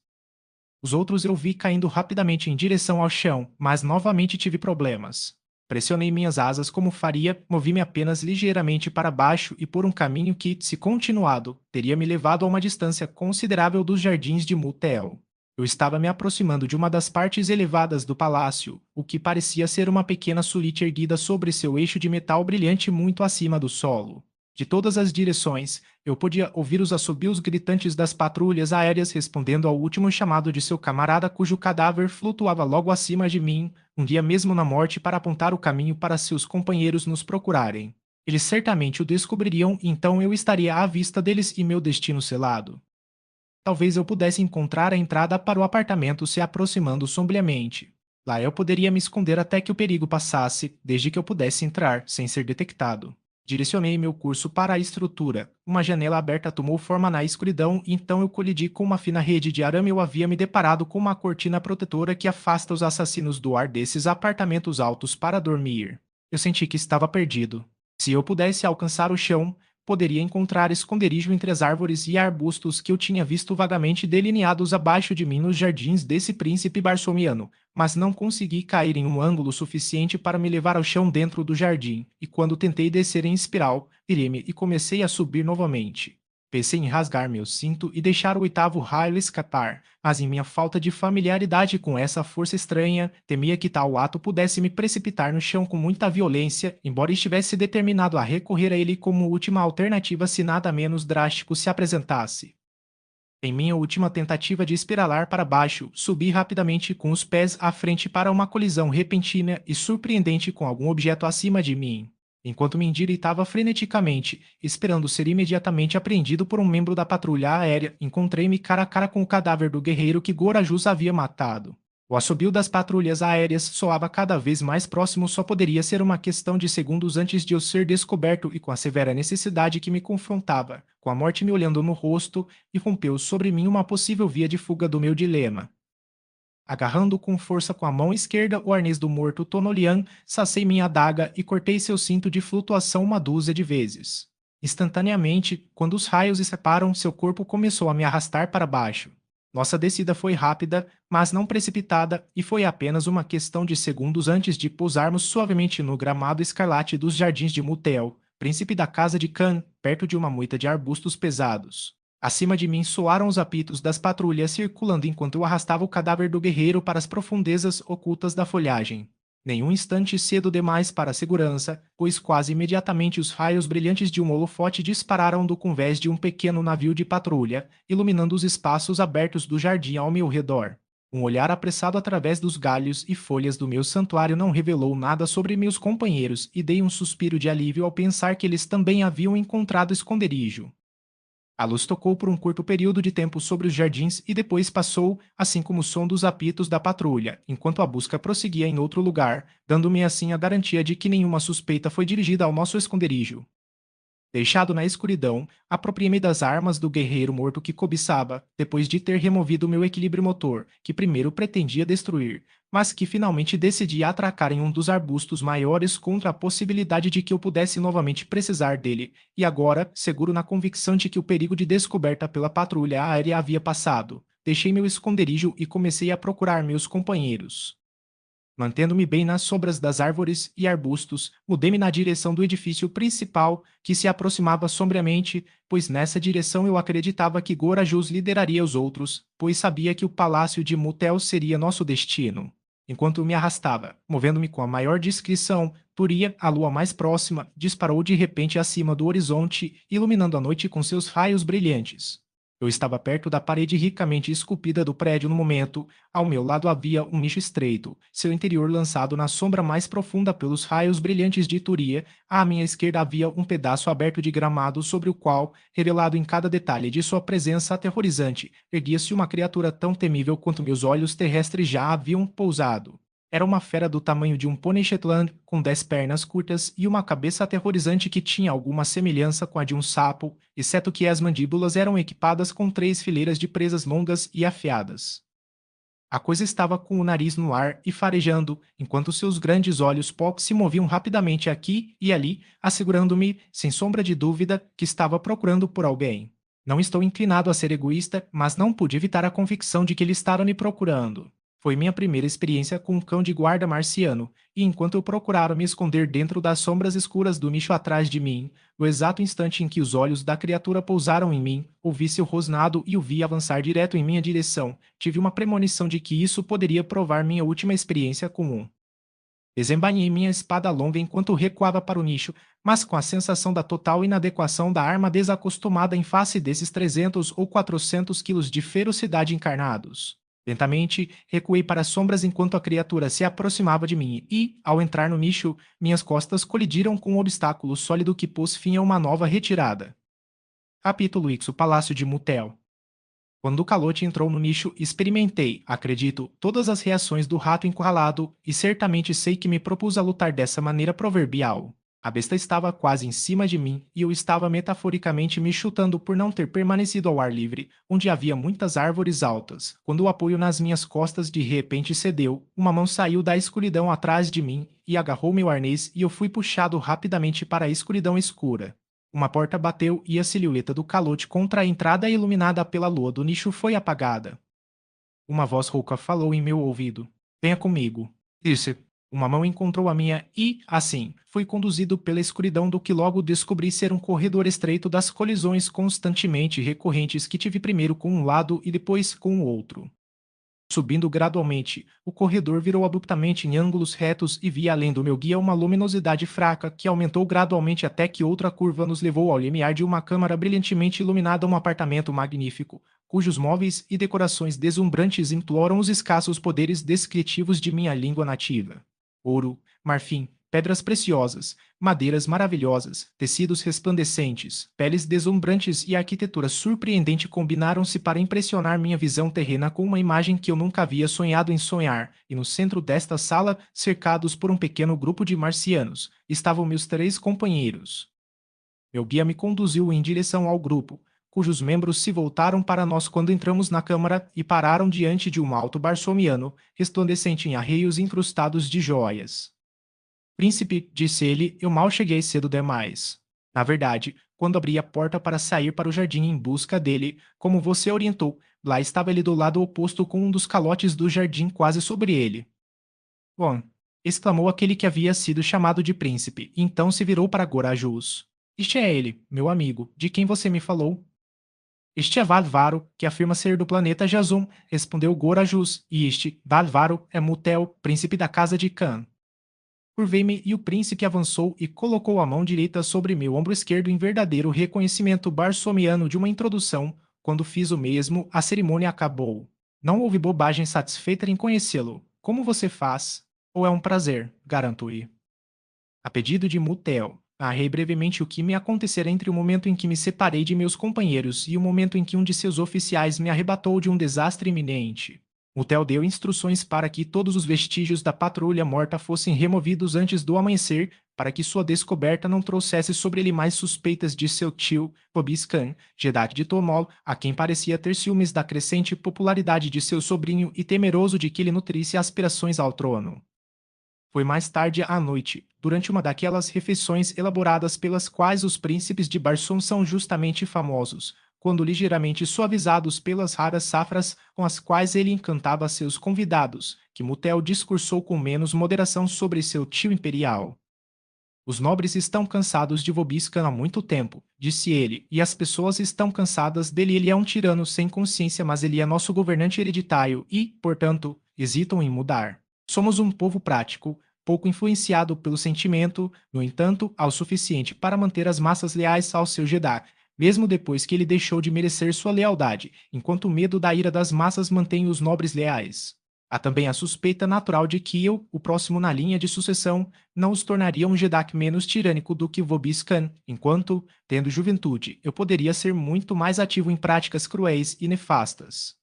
Os outros eu vi caindo rapidamente em direção ao chão, mas novamente tive problemas. Pressionei minhas asas como faria, movi-me apenas ligeiramente para baixo e por um caminho que, se continuado, teria me levado a uma distância considerável dos jardins de Mutel. Eu estava me aproximando de uma das partes elevadas do palácio, o que parecia ser uma pequena suíte erguida sobre seu eixo de metal brilhante muito acima do solo. De todas as direções, eu podia ouvir os assobios gritantes das patrulhas aéreas respondendo ao último chamado de seu camarada cujo cadáver flutuava logo acima de mim, um dia mesmo na morte para apontar o caminho para seus companheiros nos procurarem. Eles certamente o descobririam, e então eu estaria à vista deles e meu destino selado. Talvez eu pudesse encontrar a entrada para o apartamento se aproximando sombriamente. Lá eu poderia me esconder até que o perigo passasse, desde que eu pudesse entrar, sem ser detectado. Direcionei meu curso para a estrutura. Uma janela aberta tomou forma na escuridão e então eu colidi com uma fina rede de arame. Eu havia me deparado com uma cortina protetora que afasta os assassinos do ar desses apartamentos altos para dormir. Eu senti que estava perdido. Se eu pudesse alcançar o chão, poderia encontrar esconderijo entre as árvores e arbustos que eu tinha visto vagamente delineados abaixo de mim nos jardins desse príncipe barsomiano, mas não consegui cair em um ângulo suficiente para me levar ao chão dentro do jardim, e quando tentei descer em espiral, virei-me e comecei a subir novamente. Pensei em rasgar meu cinto e deixar o oitavo raio escapar, mas em minha falta de familiaridade com essa força estranha, temia que tal ato pudesse me precipitar no chão com muita violência, embora estivesse determinado a recorrer a ele como última alternativa se nada menos drástico se apresentasse. Em minha última tentativa de espiralar para baixo, subi rapidamente com os pés à frente para uma colisão repentina e surpreendente com algum objeto acima de mim. Enquanto me endireitava freneticamente, esperando ser imediatamente apreendido por um membro da patrulha aérea, encontrei-me cara a cara com o cadáver do guerreiro que Gorajus havia matado. O assobio das patrulhas aéreas soava cada vez mais próximo. Só poderia ser uma questão de segundos antes de eu ser descoberto, e com a severa necessidade que me confrontava, com a morte me olhando no rosto, irrompeu sobre mim uma possível via de fuga do meu dilema. Agarrando com força com a mão esquerda o arnês do morto Tonolian, sacei minha adaga e cortei seu cinto de flutuação uma dúzia de vezes. Instantaneamente, quando os raios se separam, seu corpo começou a me arrastar para baixo. Nossa descida foi rápida, mas não precipitada, e foi apenas uma questão de segundos antes de pousarmos suavemente no gramado escarlate dos jardins de Mutel, príncipe da casa de Khan, perto de uma moita de arbustos pesados. Acima de mim soaram os apitos das patrulhas circulando enquanto eu arrastava o cadáver do guerreiro para as profundezas ocultas da folhagem. Nenhum instante cedo demais para a segurança, pois quase imediatamente os raios brilhantes de um holofote dispararam do convés de um pequeno navio de patrulha, iluminando os espaços abertos do jardim ao meu redor. Um olhar apressado através dos galhos e folhas do meu santuário não revelou nada sobre meus companheiros, e dei um suspiro de alívio ao pensar que eles também haviam encontrado esconderijo. A luz tocou por um curto período de tempo sobre os jardins e depois passou, assim como o som dos apitos da patrulha, enquanto a busca prosseguia em outro lugar, dando-me assim a garantia de que nenhuma suspeita foi dirigida ao nosso esconderijo. Deixado na escuridão, apropriei-me das armas do guerreiro morto que cobiçava, depois de ter removido meu equilíbrio motor, que primeiro pretendia destruir, mas que finalmente decidi atracar em um dos arbustos maiores contra a possibilidade de que eu pudesse novamente precisar dele, e agora, seguro na convicção de que o perigo de descoberta pela patrulha aérea havia passado, deixei meu esconderijo e comecei a procurar meus companheiros. Mantendo-me bem nas sombras das árvores e arbustos, mudei-me na direção do edifício principal, que se aproximava sombriamente, pois nessa direção eu acreditava que Gorajus lideraria os outros, pois sabia que o palácio de Mutel seria nosso destino. Enquanto me arrastava, movendo-me com a maior discrição, Turia, a lua mais próxima, disparou de repente acima do horizonte, iluminando a noite com seus raios brilhantes. Eu estava perto da parede ricamente esculpida do prédio no momento. Ao meu lado havia um nicho estreito, seu interior lançado na sombra mais profunda pelos raios brilhantes de Turia. À minha esquerda havia um pedaço aberto de gramado sobre o qual, revelado em cada detalhe de sua presença aterrorizante, erguia-se uma criatura tão temível quanto meus olhos terrestres já haviam pousado. Era uma fera do tamanho de um pônei Shetland, com 10 pernas curtas e uma cabeça aterrorizante que tinha alguma semelhança com a de um sapo, exceto que as mandíbulas eram equipadas com 3 fileiras de presas longas e afiadas. A coisa estava com o nariz no ar e farejando, enquanto seus grandes olhos pop se moviam rapidamente aqui e ali, assegurando-me, sem sombra de dúvida, que estava procurando por alguém. Não estou inclinado a ser egoísta, mas não pude evitar a convicção de que ele estava me procurando. Foi minha primeira experiência com um cão de guarda marciano, e enquanto eu procurava me esconder dentro das sombras escuras do nicho atrás de mim, no exato instante em que os olhos da criatura pousaram em mim, ouvi seu rosnado e o vi avançar direto em minha direção. Tive uma premonição de que isso poderia provar minha última experiência com um. Desembainhei minha espada longa enquanto recuava para o nicho, mas com a sensação da total inadequação da arma desacostumada em face desses 300 ou 400 quilos de ferocidade encarnados. Lentamente, recuei para as sombras enquanto a criatura se aproximava de mim e, ao entrar no nicho, minhas costas colidiram com um obstáculo sólido que pôs fim a uma nova retirada. Capítulo X. O Palácio de Mutel. Quando o calote entrou no nicho, experimentei, acredito, todas as reações do rato encurralado e certamente sei que me propus a lutar dessa maneira proverbial. A besta estava quase em cima de mim e eu estava metaforicamente me chutando por não ter permanecido ao ar livre, onde havia muitas árvores altas. Quando o apoio nas minhas costas de repente cedeu, uma mão saiu da escuridão atrás de mim e agarrou meu arnês e eu fui puxado rapidamente para a escuridão escura. Uma porta bateu e a silhueta do calote contra a entrada iluminada pela lua do nicho foi apagada. Uma voz rouca falou em meu ouvido. Venha comigo. Disse. Uma mão encontrou a minha e, assim, fui conduzido pela escuridão do que logo descobri ser um corredor estreito das colisões constantemente recorrentes que tive primeiro com um lado e depois com o outro. Subindo gradualmente, o corredor virou abruptamente em ângulos retos e vi além do meu guia uma luminosidade fraca que aumentou gradualmente até que outra curva nos levou ao limiar de uma câmara brilhantemente iluminada, um apartamento magnífico, cujos móveis e decorações deslumbrantes imploram os escassos poderes descritivos de minha língua nativa. Ouro, marfim, pedras preciosas, madeiras maravilhosas, tecidos resplandecentes, peles deslumbrantes e arquitetura surpreendente combinaram-se para impressionar minha visão terrena com uma imagem que eu nunca havia sonhado em sonhar, e no centro desta sala, cercados por um pequeno grupo de marcianos, estavam meus 3 companheiros. Meu guia me conduziu em direção ao grupo, cujos membros se voltaram para nós quando entramos na câmara e pararam diante de um alto barsomiano, resplandecente em arreios incrustados de joias. Príncipe, disse ele, eu mal cheguei cedo demais. Na verdade, quando abri a porta para sair para o jardim em busca dele, como você orientou, lá estava ele do lado oposto com um dos calotes do jardim quase sobre ele. Bom, exclamou aquele que havia sido chamado de príncipe, e então se virou para Gorajus. Este é ele, meu amigo, de quem você me falou. Este é Valvaro, que afirma ser do planeta Jazum, respondeu Gorajus, e este, Valvaro, é Mutel, príncipe da casa de Khan. Curvei-me e o príncipe avançou e colocou a mão direita sobre meu ombro esquerdo em verdadeiro reconhecimento barsomiano de uma introdução. Quando fiz o mesmo, a cerimônia acabou. Não houve bobagem satisfeita em conhecê-lo. Como você faz? Ou é um prazer, garanto-lhe. A pedido de Mutel, narrei brevemente o que me acontecera entre o momento em que me separei de meus companheiros e o momento em que um de seus oficiais me arrebatou de um desastre iminente. Mutel deu instruções para que todos os vestígios da patrulha morta fossem removidos antes do amanhecer, para que sua descoberta não trouxesse sobre ele mais suspeitas de seu tio, Bobis Khan, Jeddak de Tomol, a quem parecia ter ciúmes da crescente popularidade de seu sobrinho e temeroso de que ele nutrisse aspirações ao trono. Foi mais tarde à noite, durante uma daquelas refeições elaboradas pelas quais os príncipes de Barson são justamente famosos, quando ligeiramente suavizados pelas raras safras com as quais ele encantava seus convidados, que Mutel discursou com menos moderação sobre seu tio imperial. Os nobres estão cansados de Vobiscan há muito tempo, disse ele, e as pessoas estão cansadas dele. Ele é um tirano sem consciência, mas ele é nosso governante hereditário e, portanto, hesitam em mudar. Somos um povo prático, pouco influenciado pelo sentimento, no entanto, ao suficiente para manter as massas leais ao seu Jeddah, mesmo depois que ele deixou de merecer sua lealdade, enquanto o medo da ira das massas mantém os nobres leais. Há também a suspeita natural de que eu, o próximo na linha de sucessão, não os tornaria um Jeddak menos tirânico do que Vobis Khan, enquanto, tendo juventude, eu poderia ser muito mais ativo em práticas cruéis e nefastas.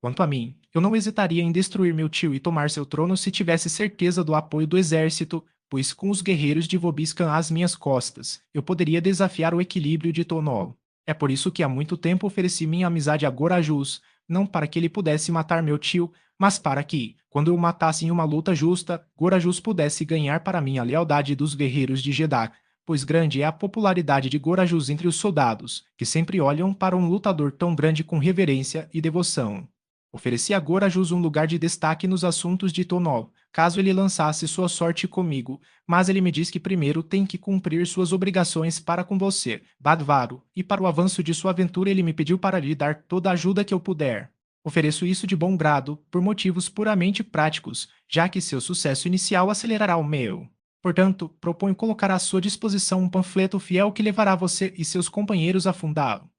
Quanto a mim, eu não hesitaria em destruir meu tio e tomar seu trono se tivesse certeza do apoio do exército, pois com os guerreiros de Vobiscan às minhas costas, eu poderia desafiar o equilíbrio de Tonol. É por isso que há muito tempo ofereci minha amizade a Gorajus, não para que ele pudesse matar meu tio, mas para que, quando eu o matasse em uma luta justa, Gorajus pudesse ganhar para mim a lealdade dos guerreiros de Jeddak, pois grande é a popularidade de Gorajus entre os soldados, que sempre olham para um lutador tão grande com reverência e devoção. Ofereci a Gorajus um lugar de destaque nos assuntos de Tonol, caso ele lançasse sua sorte comigo, mas ele me diz que primeiro tem que cumprir suas obrigações para com você, Badvaro, e para o avanço de sua aventura ele me pediu para lhe dar toda a ajuda que eu puder. Ofereço isso de bom grado, por motivos puramente práticos, já que seu sucesso inicial acelerará o meu. Portanto, proponho colocar à sua disposição um panfleto fiel que levará você e seus companheiros a fundá-lo.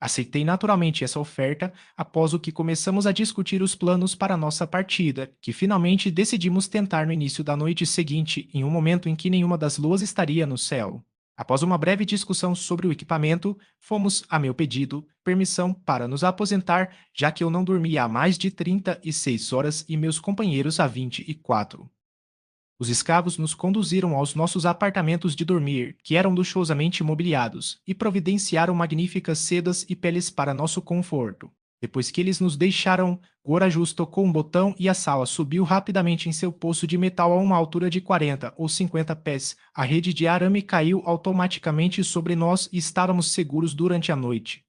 Aceitei naturalmente essa oferta após o que começamos a discutir os planos para nossa partida, que finalmente decidimos tentar no início da noite seguinte, em um momento em que nenhuma das luas estaria no céu. Após uma breve discussão sobre o equipamento, fomos, a meu pedido, permissão para nos aposentar, já que eu não dormia há mais de 36 horas e meus companheiros há 24. Os escravos nos conduziram aos nossos apartamentos de dormir, que eram luxuosamente mobiliados, e providenciaram magníficas sedas e peles para nosso conforto. Depois que eles nos deixaram, Gorajus tocou um botão e a sala subiu rapidamente em seu poço de metal a uma altura de 40 ou 50 pés. A rede de arame caiu automaticamente sobre nós e estávamos seguros durante a noite.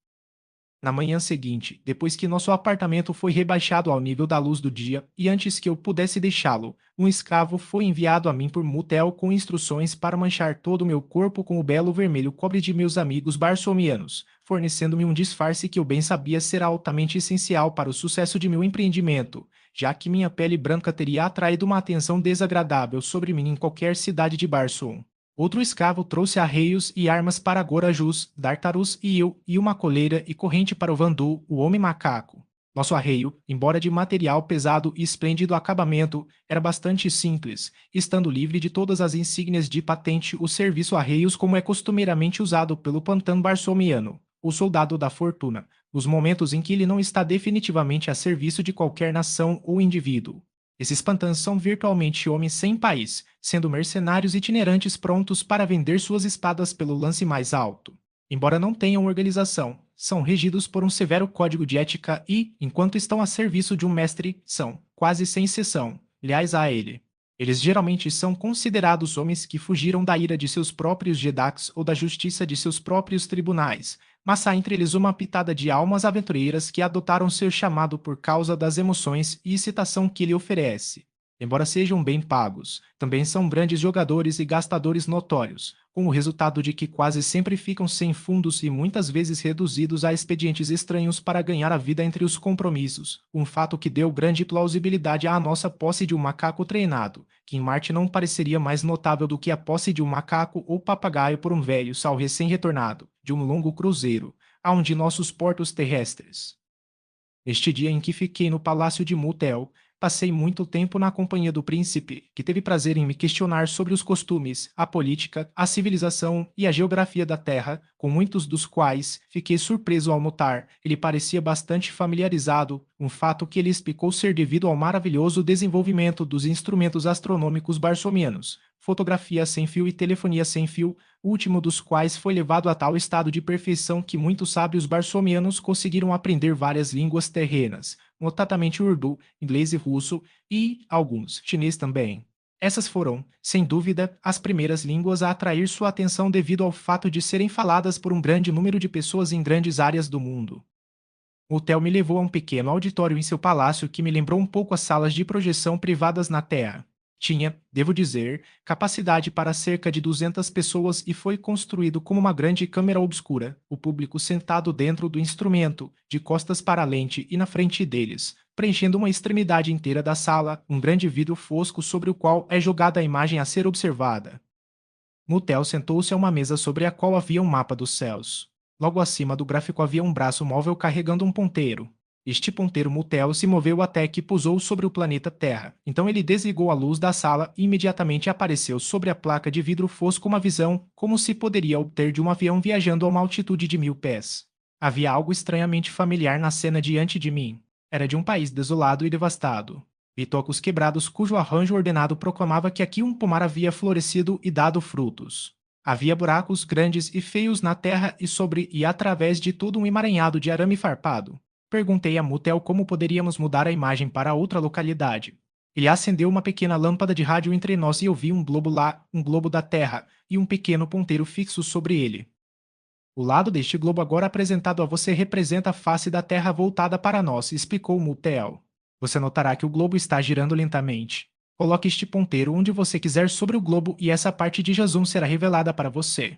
Na manhã seguinte, depois que nosso apartamento foi rebaixado ao nível da luz do dia e antes que eu pudesse deixá-lo, um escravo foi enviado a mim por Mutel com instruções para manchar todo o meu corpo com o belo vermelho cobre de meus amigos barsomianos, fornecendo-me um disfarce que eu bem sabia ser altamente essencial para o sucesso de meu empreendimento, já que minha pele branca teria atraído uma atenção desagradável sobre mim em qualquer cidade de Barsoom. Outro escravo trouxe arreios e armas para Gorajus, Dartarus e eu, e uma coleira e corrente para o Vandu, o homem macaco. Nosso arreio, embora de material pesado e esplêndido acabamento, era bastante simples, estando livre de todas as insígnias de patente o serviço arreios como é costumeiramente usado pelo Pantan Barsomiano, o soldado da fortuna, nos momentos em que ele não está definitivamente a serviço de qualquer nação ou indivíduo. Esses pantãs são virtualmente homens sem país, sendo mercenários itinerantes prontos para vender suas espadas pelo lance mais alto. Embora não tenham organização, são regidos por um severo código de ética e, enquanto estão a serviço de um mestre, são, quase sem exceção, leais a ele. Eles geralmente são considerados homens que fugiram da ira de seus próprios jedaks ou da justiça de seus próprios tribunais, mas há entre eles uma pitada de almas aventureiras que adotaram seu chamado por causa das emoções e excitação que ele oferece. Embora sejam bem pagos, também são grandes jogadores e gastadores notórios, com o resultado de que quase sempre ficam sem fundos e muitas vezes reduzidos a expedientes estranhos para ganhar a vida entre os compromissos, um fato que deu grande plausibilidade à nossa posse de um macaco treinado, que em Marte não pareceria mais notável do que a posse de um macaco ou papagaio por um velho sal recém-retornado, de um longo cruzeiro, a um de nossos portos terrestres. Neste dia em que fiquei no palácio de Mutel, passei muito tempo na companhia do príncipe, que teve prazer em me questionar sobre os costumes, a política, a civilização e a geografia da terra, com muitos dos quais fiquei surpreso ao notar. Ele parecia bastante familiarizado, um fato que ele explicou ser devido ao maravilhoso desenvolvimento dos instrumentos astronômicos barsomianos, fotografia sem fio e telefonia sem fio, o último dos quais foi levado a tal estado de perfeição que muitos sábios barsomianos conseguiram aprender várias línguas terrenas, notadamente urdu, inglês e russo, e, alguns, chinês também. Essas foram, sem dúvida, as primeiras línguas a atrair sua atenção devido ao fato de serem faladas por um grande número de pessoas em grandes áreas do mundo. O hotel me levou a um pequeno auditório em seu palácio que me lembrou um pouco as salas de projeção privadas na Terra. Tinha, devo dizer, capacidade para cerca de 200 pessoas e foi construído como uma grande câmera obscura, o público sentado dentro do instrumento, de costas para a lente e na frente deles, preenchendo uma extremidade inteira da sala, um grande vidro fosco sobre o qual é jogada a imagem a ser observada. Mutel sentou-se a uma mesa sobre a qual havia um mapa dos céus. Logo acima do gráfico havia um braço móvel carregando um ponteiro. Este ponteiro Mutel se moveu até que pousou sobre o planeta Terra. Então ele desligou a luz da sala e imediatamente apareceu sobre a placa de vidro fosco uma visão, como se poderia obter de um avião viajando a uma altitude de 1000 pés. Havia algo estranhamente familiar na cena diante de mim. Era de um país desolado e devastado. Vi tocos quebrados cujo arranjo ordenado proclamava que aqui um pomar havia florescido e dado frutos. Havia buracos grandes e feios na terra e sobre e através de todo um emaranhado de arame farpado. Perguntei a Mutel como poderíamos mudar a imagem para outra localidade. Ele acendeu uma pequena lâmpada de rádio entre nós e eu vi um globo lá, um globo da Terra, e um pequeno ponteiro fixo sobre ele. O lado deste globo agora apresentado a você representa a face da Terra voltada para nós, explicou Mutel. Você notará que o globo está girando lentamente. Coloque este ponteiro onde você quiser sobre o globo e essa parte de Jazum será revelada para você.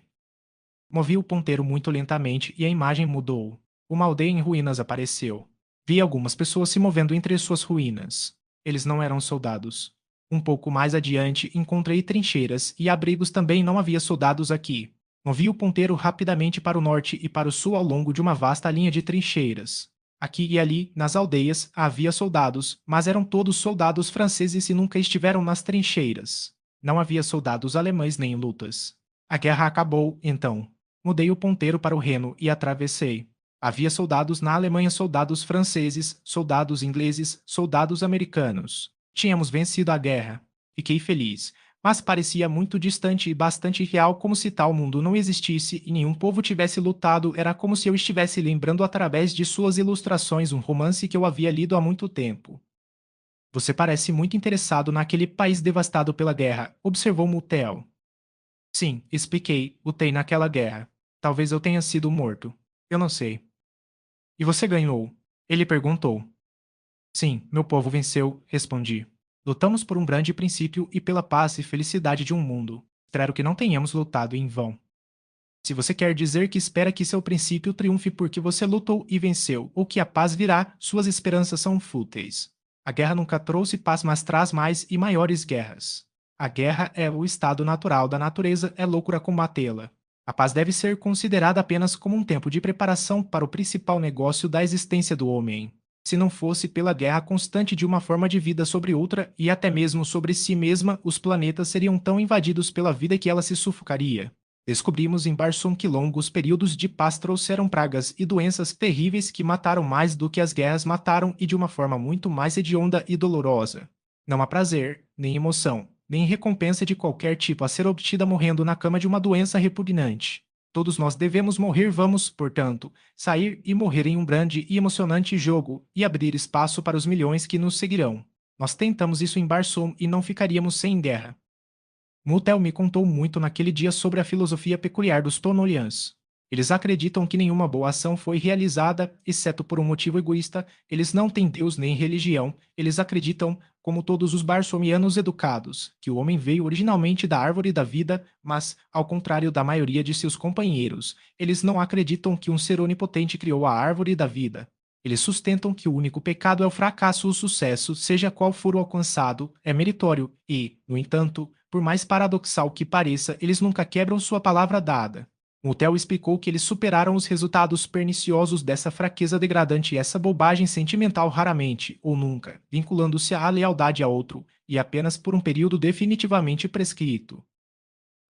Movi o ponteiro muito lentamente e a imagem mudou. Uma aldeia em ruínas apareceu. Vi algumas pessoas se movendo entre suas ruínas. Eles não eram soldados. Um pouco mais adiante, encontrei trincheiras e abrigos também não havia soldados aqui. Movi o ponteiro rapidamente para o norte e para o sul ao longo de uma vasta linha de trincheiras. Aqui e ali, nas aldeias, havia soldados, mas eram todos soldados franceses e nunca estiveram nas trincheiras. Não havia soldados alemães nem lutas. A guerra acabou, então. Mudei o ponteiro para o Reno e atravessei. Havia soldados na Alemanha, soldados franceses, soldados ingleses, soldados americanos. Tínhamos vencido a guerra. Fiquei feliz, mas parecia muito distante e bastante real, como se tal mundo não existisse e nenhum povo tivesse lutado. Era como se eu estivesse lembrando através de suas ilustrações um romance que eu havia lido há muito tempo. Você parece muito interessado naquele país devastado pela guerra, observou Mutel. Sim, expliquei, lutei naquela guerra. Talvez eu tenha sido morto. Eu não sei. E você ganhou? Ele perguntou. Sim, meu povo venceu, respondi. Lutamos por um grande princípio e pela paz e felicidade de um mundo. Espero que não tenhamos lutado em vão. Se você quer dizer que espera que seu princípio triunfe porque você lutou e venceu, ou que a paz virá, suas esperanças são fúteis. A guerra nunca trouxe paz, mas traz mais e maiores guerras. A guerra é o estado natural da natureza, é loucura combatê-la. A paz deve ser considerada apenas como um tempo de preparação para o principal negócio da existência do homem. Se não fosse pela guerra constante de uma forma de vida sobre outra e até mesmo sobre si mesma, os planetas seriam tão invadidos pela vida que ela se sufocaria. Descobrimos em Barsoom que longos períodos de paz trouxeram pragas e doenças terríveis que mataram mais do que as guerras mataram e de uma forma muito mais hedionda e dolorosa. Não há prazer, nem emoção, nem recompensa de qualquer tipo a ser obtida morrendo na cama de uma doença repugnante. Todos nós devemos morrer, vamos, portanto, sair e morrer em um grande e emocionante jogo e abrir espaço para os milhões que nos seguirão. Nós tentamos isso em Barsoom e não ficaríamos sem guerra. Mutel me contou muito naquele dia sobre a filosofia peculiar dos Tonorians. Eles acreditam que nenhuma boa ação foi realizada, exceto por um motivo egoísta. Eles não têm Deus nem religião. Eles acreditam, como todos os barsomianos educados, que o homem veio originalmente da árvore da vida, mas, ao contrário da maioria de seus companheiros, eles não acreditam que um ser onipotente criou a árvore da vida. Eles sustentam que o único pecado é o fracasso ou o sucesso, seja qual for o alcançado, é meritório e, no entanto, por mais paradoxal que pareça, eles nunca quebram sua palavra dada. Mutel explicou que eles superaram os resultados perniciosos dessa fraqueza degradante e essa bobagem sentimental raramente, ou nunca, vinculando-se à lealdade a outro, e apenas por um período definitivamente prescrito.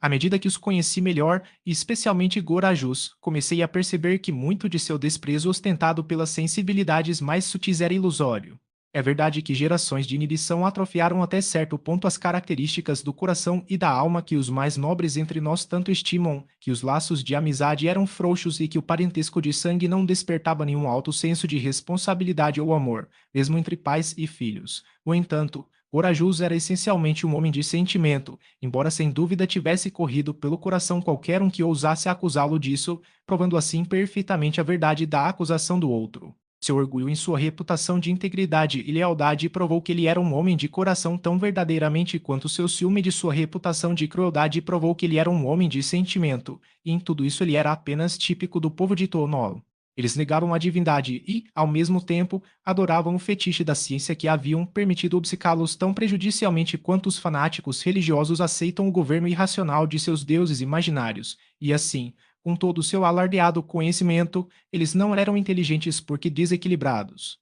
À medida que os conheci melhor, e especialmente Gorajus, comecei a perceber que muito de seu desprezo ostentado pelas sensibilidades mais sutis era ilusório. É verdade que gerações de inibição atrofiaram até certo ponto as características do coração e da alma que os mais nobres entre nós tanto estimam, que os laços de amizade eram frouxos e que o parentesco de sangue não despertava nenhum alto senso de responsabilidade ou amor, mesmo entre pais e filhos. No entanto, Gorajus era essencialmente um homem de sentimento, embora sem dúvida tivesse corrido pelo coração qualquer um que ousasse acusá-lo disso, provando assim perfeitamente a verdade da acusação do outro. Seu orgulho em sua reputação de integridade e lealdade provou que ele era um homem de coração tão verdadeiramente quanto seu ciúme de sua reputação de crueldade provou que ele era um homem de sentimento, e em tudo isso ele era apenas típico do povo de Tonol. Eles negavam a divindade e, ao mesmo tempo, adoravam o fetiche da ciência que haviam permitido obcecá-los tão prejudicialmente quanto os fanáticos religiosos aceitam o governo irracional de seus deuses imaginários, e assim, com todo o seu alardeado conhecimento, eles não eram inteligentes porque desequilibrados.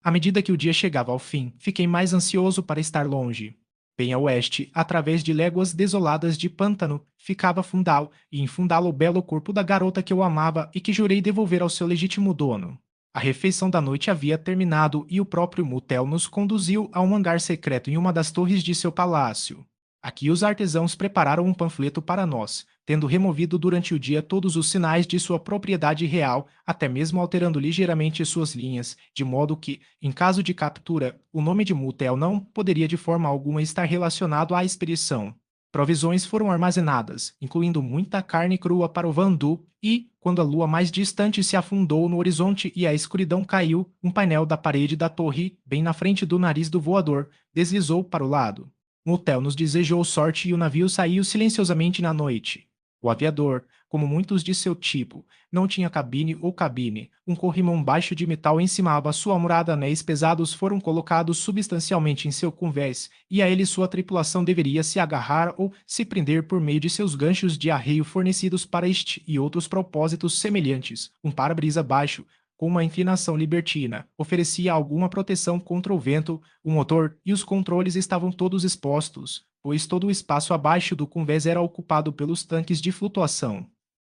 À medida que o dia chegava ao fim, fiquei mais ansioso para estar longe. Bem a oeste, através de léguas desoladas de pântano, ficava Fundal, e em Fundal o belo corpo da garota que eu amava e que jurei devolver ao seu legítimo dono. A refeição da noite havia terminado e o próprio Mutel nos conduziu a um hangar secreto em uma das torres de seu palácio. Aqui os artesãos prepararam um panfleto para nós, tendo removido durante o dia todos os sinais de sua propriedade real, até mesmo alterando ligeiramente suas linhas, de modo que, em caso de captura, o nome de Mutel não poderia de forma alguma estar relacionado à expedição. Provisões foram armazenadas, incluindo muita carne crua para o Vandu, e, quando a lua mais distante se afundou no horizonte e a escuridão caiu, um painel da parede da torre, bem na frente do nariz do voador, deslizou para o lado. Mutel nos desejou sorte e o navio saiu silenciosamente na noite. O aviador, como muitos de seu tipo, não tinha cabine ou cabine. Um corrimão baixo de metal encimava sua murada. Anéis pesados foram colocados substancialmente em seu convés, e a ele sua tripulação deveria se agarrar ou se prender por meio de seus ganchos de arreio fornecidos para este e outros propósitos semelhantes. Um para-brisa baixo, com uma inclinação libertina, oferecia alguma proteção contra o vento. O motor e os controles estavam todos expostos, pois todo o espaço abaixo do convés era ocupado pelos tanques de flutuação.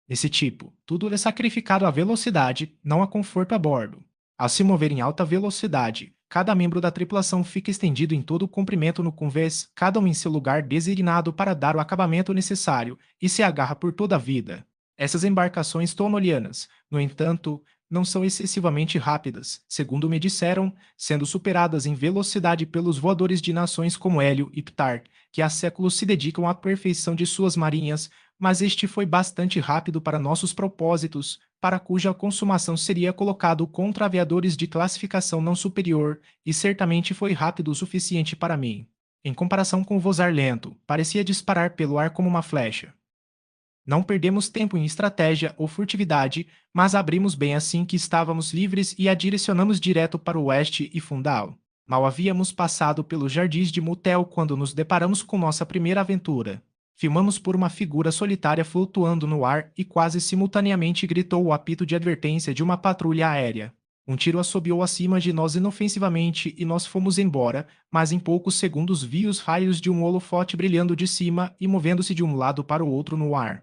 Desse tipo, tudo é sacrificado à velocidade, não a conforto a bordo. Ao se mover em alta velocidade, cada membro da tripulação fica estendido em todo o comprimento no convés, cada um em seu lugar designado para dar o acabamento necessário, e se agarra por toda a vida. Essas embarcações tonolianas, no entanto, não são excessivamente rápidas, segundo me disseram, sendo superadas em velocidade pelos voadores de nações como Hélio e Ptar, que há séculos se dedicam à perfeição de suas marinhas, mas este foi bastante rápido para nossos propósitos, para cuja consumação seria colocado contra aviadores de classificação não superior, e certamente foi rápido o suficiente para mim. Em comparação com o vozar lento, parecia disparar pelo ar como uma flecha. Não perdemos tempo em estratégia ou furtividade, mas abrimos bem assim que estávamos livres e a direcionamos direto para o oeste e Fundal. Mal havíamos passado pelos jardins de Mutel quando nos deparamos com nossa primeira aventura. Filmamos por uma figura solitária flutuando no ar e quase simultaneamente gritou o apito de advertência de uma patrulha aérea. Um tiro assobiou acima de nós inofensivamente e nós fomos embora, mas em poucos segundos vi os raios de um holofote brilhando de cima e movendo-se de um lado para o outro no ar.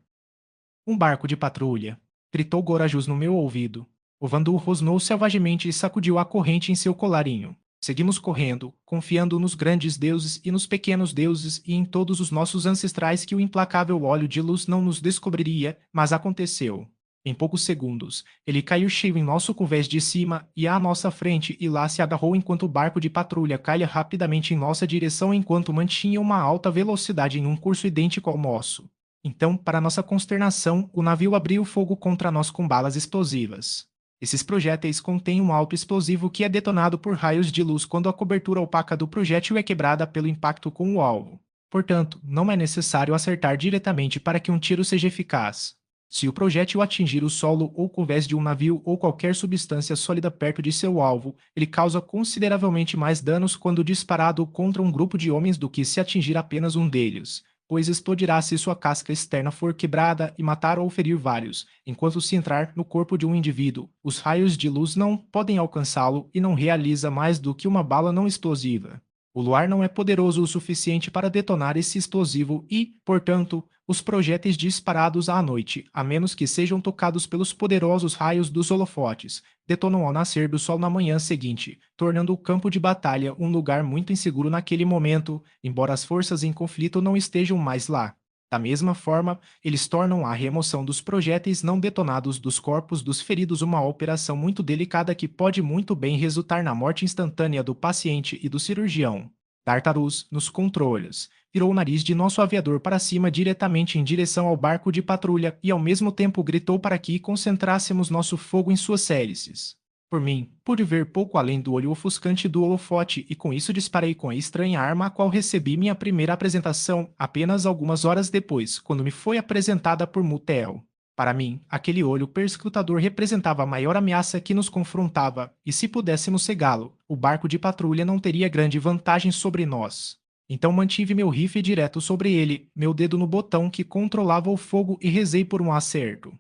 Um barco de patrulha! Gritou Gorajus no meu ouvido. O Vandu rosnou selvagemente e sacudiu a corrente em seu colarinho. Seguimos correndo, confiando nos grandes deuses e nos pequenos deuses e em todos os nossos ancestrais que o implacável olho de luz não nos descobriria, mas aconteceu. Em poucos segundos, ele caiu cheio em nosso convés de cima e à nossa frente e lá se agarrou enquanto o barco de patrulha caía rapidamente em nossa direção enquanto mantinha uma alta velocidade em um curso idêntico ao nosso. Então, para nossa consternação, o navio abriu fogo contra nós com balas explosivas. Esses projéteis contêm um alto explosivo que é detonado por raios de luz quando a cobertura opaca do projétil é quebrada pelo impacto com o alvo. Portanto, não é necessário acertar diretamente para que um tiro seja eficaz. Se o projétil atingir o solo ou convés de um navio ou qualquer substância sólida perto de seu alvo, ele causa consideravelmente mais danos quando disparado contra um grupo de homens do que se atingir apenas um deles, pois explodirá se sua casca externa for quebrada e matar ou ferir vários, enquanto se entrar no corpo de um indivíduo, os raios de luz não podem alcançá-lo e não realiza mais do que uma bala não explosiva. O luar não é poderoso o suficiente para detonar esse explosivo e, portanto, os projéteis disparados à noite, a menos que sejam tocados pelos poderosos raios dos holofotes, detonam ao nascer do sol na manhã seguinte, tornando o campo de batalha um lugar muito inseguro naquele momento, embora as forças em conflito não estejam mais lá. Da mesma forma, eles tornam a remoção dos projéteis não detonados dos corpos dos feridos uma operação muito delicada que pode muito bem resultar na morte instantânea do paciente e do cirurgião. Tartarus, nos controles, virou o nariz de nosso aviador para cima diretamente em direção ao barco de patrulha e ao mesmo tempo gritou para que concentrássemos nosso fogo em suas hélices. Por mim, pude ver pouco além do olho ofuscante do holofote e com isso disparei com a estranha arma a qual recebi minha primeira apresentação apenas algumas horas depois, quando me foi apresentada por Mutel. Para mim, aquele olho perscrutador representava a maior ameaça que nos confrontava, e se pudéssemos cegá-lo, o barco de patrulha não teria grande vantagem sobre nós. Então mantive meu rifle direto sobre ele, meu dedo no botão que controlava o fogo e rezei por um acerto.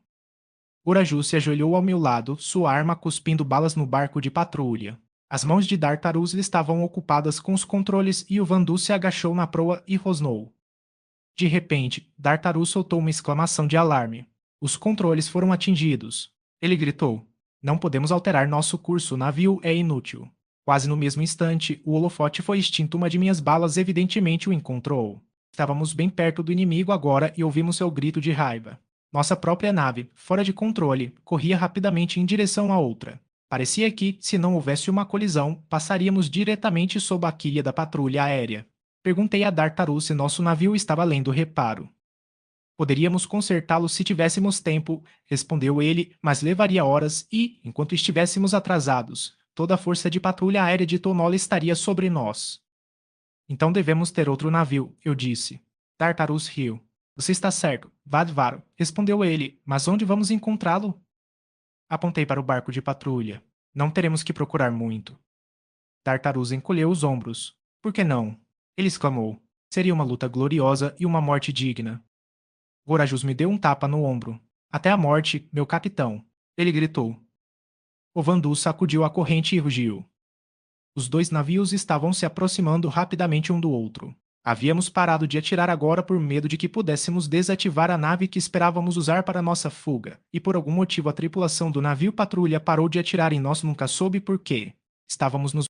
Uraju se ajoelhou ao meu lado, sua arma cuspindo balas no barco de patrulha. As mãos de Dartarus estavam ocupadas com os controles e o Vandu se agachou na proa e rosnou. De repente, Dartarus soltou uma exclamação de alarme. Os controles foram atingidos. Ele gritou: "Não podemos alterar nosso curso, o navio é inútil." Quase no mesmo instante, o holofote foi extinto. Uma de minhas balas evidentemente o encontrou. Estávamos bem perto do inimigo agora e ouvimos seu grito de raiva. Nossa própria nave, fora de controle, corria rapidamente em direção à outra. Parecia que, se não houvesse uma colisão, passaríamos diretamente sob a quilha da patrulha aérea. Perguntei a Dartarus se nosso navio estava lendo reparo. "Poderíamos consertá-lo se tivéssemos tempo", respondeu ele, "mas levaria horas e, enquanto estivéssemos atrasados, toda a força de patrulha aérea de Tonola estaria sobre nós." "Então devemos ter outro navio", eu disse. Tartarus riu. Você está certo, Vadvaro, respondeu ele, mas onde vamos encontrá-lo? Apontei para o barco de patrulha. Não teremos que procurar muito. Tartarus encolheu os ombros. Por que não? Ele exclamou. Seria uma luta gloriosa e uma morte digna. Vorajus me deu um tapa no ombro. Até a morte, meu capitão. Ele gritou. O Vandu sacudiu a corrente e rugiu. Os dois navios estavam se aproximando rapidamente um do outro. Havíamos parado de atirar agora por medo de que pudéssemos desativar a nave que esperávamos usar para nossa fuga, e por algum motivo a tripulação do navio patrulha parou de atirar em nós nunca soube por quê. Estávamos nos